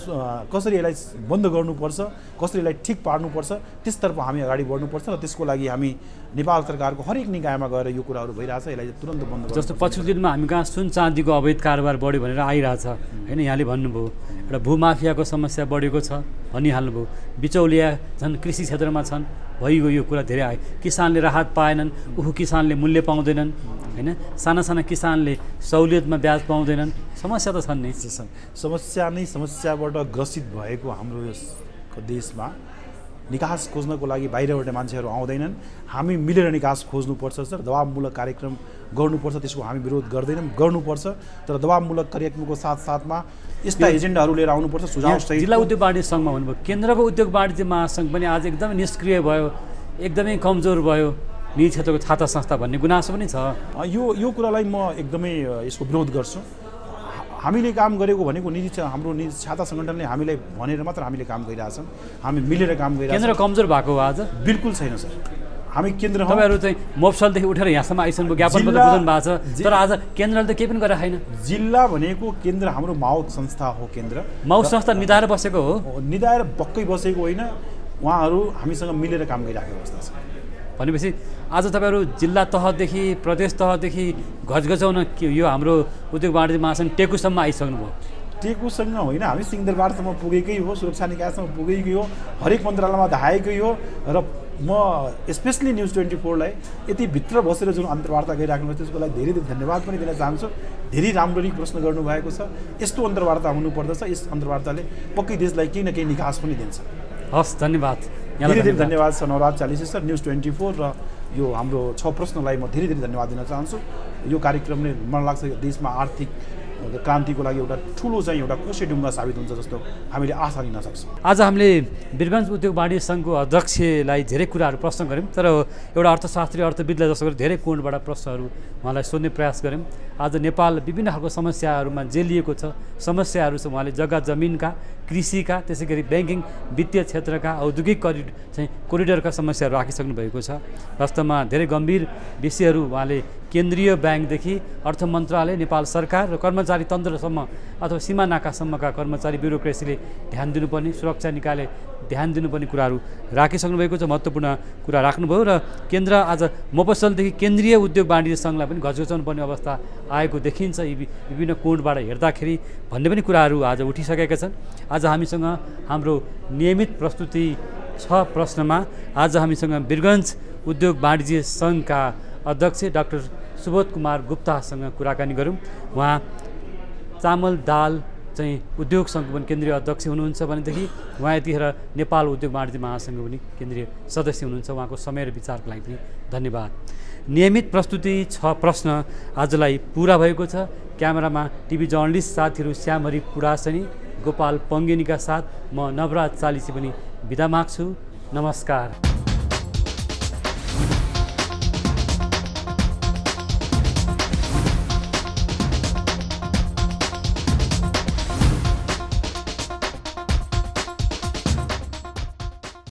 कसरी यसलाई बन्द गर्नुपर्छ, कसरी यसलाई ठिक पार्नुपर्छ त्यसतर्फ हामी अगाडि बढ्नुपर्छ र त्यसको लागि हामी नेपाल सरकारको हरेक निकायमा गएर यो कुराहरू भइरहेछ, यसलाई तुरन्त बन्द गर्नु। जस्तो पछिल्लो दिनमा हामी कहाँ सुन चाँदीको अवैध कारोबार बढ्यो भनेर आइरहेछ होइन, यहाँले भन्नुभयो एउटा भूमाफियाको समस्या बढेको छ भनिहाल्नुभयो, बिचौलिया झन् कृषि क्षेत्रमा छन्, भइगयो यो कुरा धेरै आयो। किसानले राहत पाएनन्, किसानले मूल्य पाउँदैनन् होइन, साना साना किसानले सहुलियतमा ब्याज पाउँदैनन्, समस्या त छन् नि। समस्या नै समस्याबाट ग्रसित भएको हाम्रो यस देशमा निकास खोज्नको लागि बाहिरबाट मान्छेहरू आउँदैनन्, हामी मिलेर निकास खोज्नुपर्छ सर। दबावमूलक कार्यक्रम गर्नुपर्छ, त्यसको हामी विरोध गर्दैनौँ, गर्नुपर्छ, तर दबावमूलक कार्यक्रमको साथसाथमा यस्ता एजेन्डाहरू लिएर आउनुपर्छ। सुझाव सहित जिल्ला उद्योग वाणिज्य सङ्घमा भन्नुभयो, केन्द्रको उद्योग वाणिज्य महासङ्घ पनि आज एकदमै निष्क्रिय भयो, एकदमै कमजोर भयो, निजी क्षेत्रको छाता संस्था भन्ने गुनासो पनि छ। यो कुरालाई म एकदमै यसको विरोध गर्छु। हामीले काम गरेको भनेको हाम्रो निजी छाता सङ्गठनले हामीलाई भनेर मात्र हामीले काम गरिरहेछौँ, हामी मिलेर काम गरिरहेछौँ। केन्द्र कमजोर भएको हो आज? बिल्कुल छैन सर, हामी केन्द्र तपाईँहरू चाहिँ मोफसलदेखि उठेर यहाँसम्म आइसक्नु ज्ञापन पत्र बुझाउनु भएको छ, तर आज केन्द्रले त केही पनि गरेको छैन। जिल्ला भनेको केन्द्र हाम्रो माउथ संस्था हो, केन्द्र माउथ संस्था निधाएर बसेको हो, निधाएर बक्कै बसेको होइन, उहाँहरू हामीसँग मिलेर काम गरिरहेको अवस्था छ। भनेपछि आज तपाईँहरू जिल्ला तहदेखि प्रदेश तहदेखि घचघचाउन यो हाम्रो उद्योग वाणिज्य महासङ्घ टेकुसम्म आइसक्नुभयो। टेकुसँग होइन, हामी सिंहदरबारसम्म पुगेकै हो, सुरक्षा निकायसम्म पुगेकै हो, हरेक मन्त्रालयमा धाएकै हो। र म स्पेसली न्युज 24लाई यति भित्र बसेर जुन अन्तर्वार्ता गरिराख्नु त्यसको लागि धेरै धेरै धन्यवाद पनि दिन चाहन्छु। धेरै राम्ररी प्रश्न गर्नुभएको छ, यस्तो अन्तर्वार्ता हुनुपर्दछ, यस अन्तर्वार्ताले पक्कै देशलाई केही न केही निकास पनि दिन्छ। हस्, धन्यवाद, धेरै धेरै धन्यवाद छ नवराज चालिसे सर, न्युज 24 र यो हाम्रो 6 प्रश्नलाई म धेरै धेरै धन्यवाद दिन चाहन्छु। यो कार्यक्रमले मलाई लाग्छ देशमा आर्थिक क्रान्तिको लागि एउटा ठुलो चाहिँ एउटा कोसेढुङ्गा साबित हुन्छ जस्तो हामीले आशा लिन सक्छौँ। आज हामीले वीरगञ्ज उद्योग वाणिज्य सङ्घको अध्यक्षलाई धेरै कुराहरू प्रश्न गऱ्यौँ, तर एउटा अर्थशास्त्री अर्थविदलाई जस्तो गरी धेरै कोणबाट प्रश्नहरू उहाँलाई सोध्ने प्रयास गऱ्यौँ। आज नेपाल विभिन्न खालको समस्याहरूमा जेलिएको छ, समस्याहरू छ, उहाँले जग्गा जमिनका, कृषिका, त्यसै गरी ब्याङ्किङ वित्तीय क्षेत्रका, औद्योगिक कोरिडोरका समस्याहरू राखिसक्नु भएको छ। वास्तवमा धेरै गम्भीर विषयहरू उहाँले केन्द्रीय ब्याङ्कदेखि अर्थ मन्त्रालय, नेपाल सरकार र कर्मचारी तन्त्रसम्म अथवा सीमा नाकासम्मका कर्मचारी ब्युरोक्रेसीले ध्यान दिनुपर्ने, सुरक्षा निकायले ध्यान दिनुपर्ने कुराहरू राखिसक्नु भएको छ, महत्त्वपूर्ण कुरा राख्नुभयो। र केन्द्र आज मोफसलदेखि केन्द्रीय उद्योग वाणिज्य सङ्घलाई पनि घचघचाउनु पर्ने अवस्था आएको देखिन्छ यी विभिन्न कोणबाट हेर्दाखेरि भन्ने पनि कुराहरू आज उठिसकेका छन्। आज हामीसँग हाम्रो नियमित प्रस्तुति 6 प्रश्नमा आज हामीसँग वीरगञ्ज उद्योग वाणिज्य सङ्घका अध्यक्ष डाक्टर सुबोध कुमार गुप्तासँग कुराकानी गऱ्यौँ। उहाँ चामल दाल चाहिँ उद्योग सङ्घको पनि केन्द्रीय अध्यक्ष हुनुहुन्छ भनेदेखि उहाँ यतिखेर नेपाल उद्योग वाणिज्य महासङ्घको पनि केन्द्रीय सदस्य हुनुहुन्छ। उहाँको समय र विचारको लागि पनि धन्यवाद। नियमित प्रस्तुति 6 प्रश्न आजलाई पुरा भएको छ। क्यामेरामा टिभी जर्नलिस्ट साथीहरू श्यामहरि पुडासनी, गोपाल पङ्गेनीका साथ म नवराज चालिसे पनि बिदा माग्छु। नमस्कार।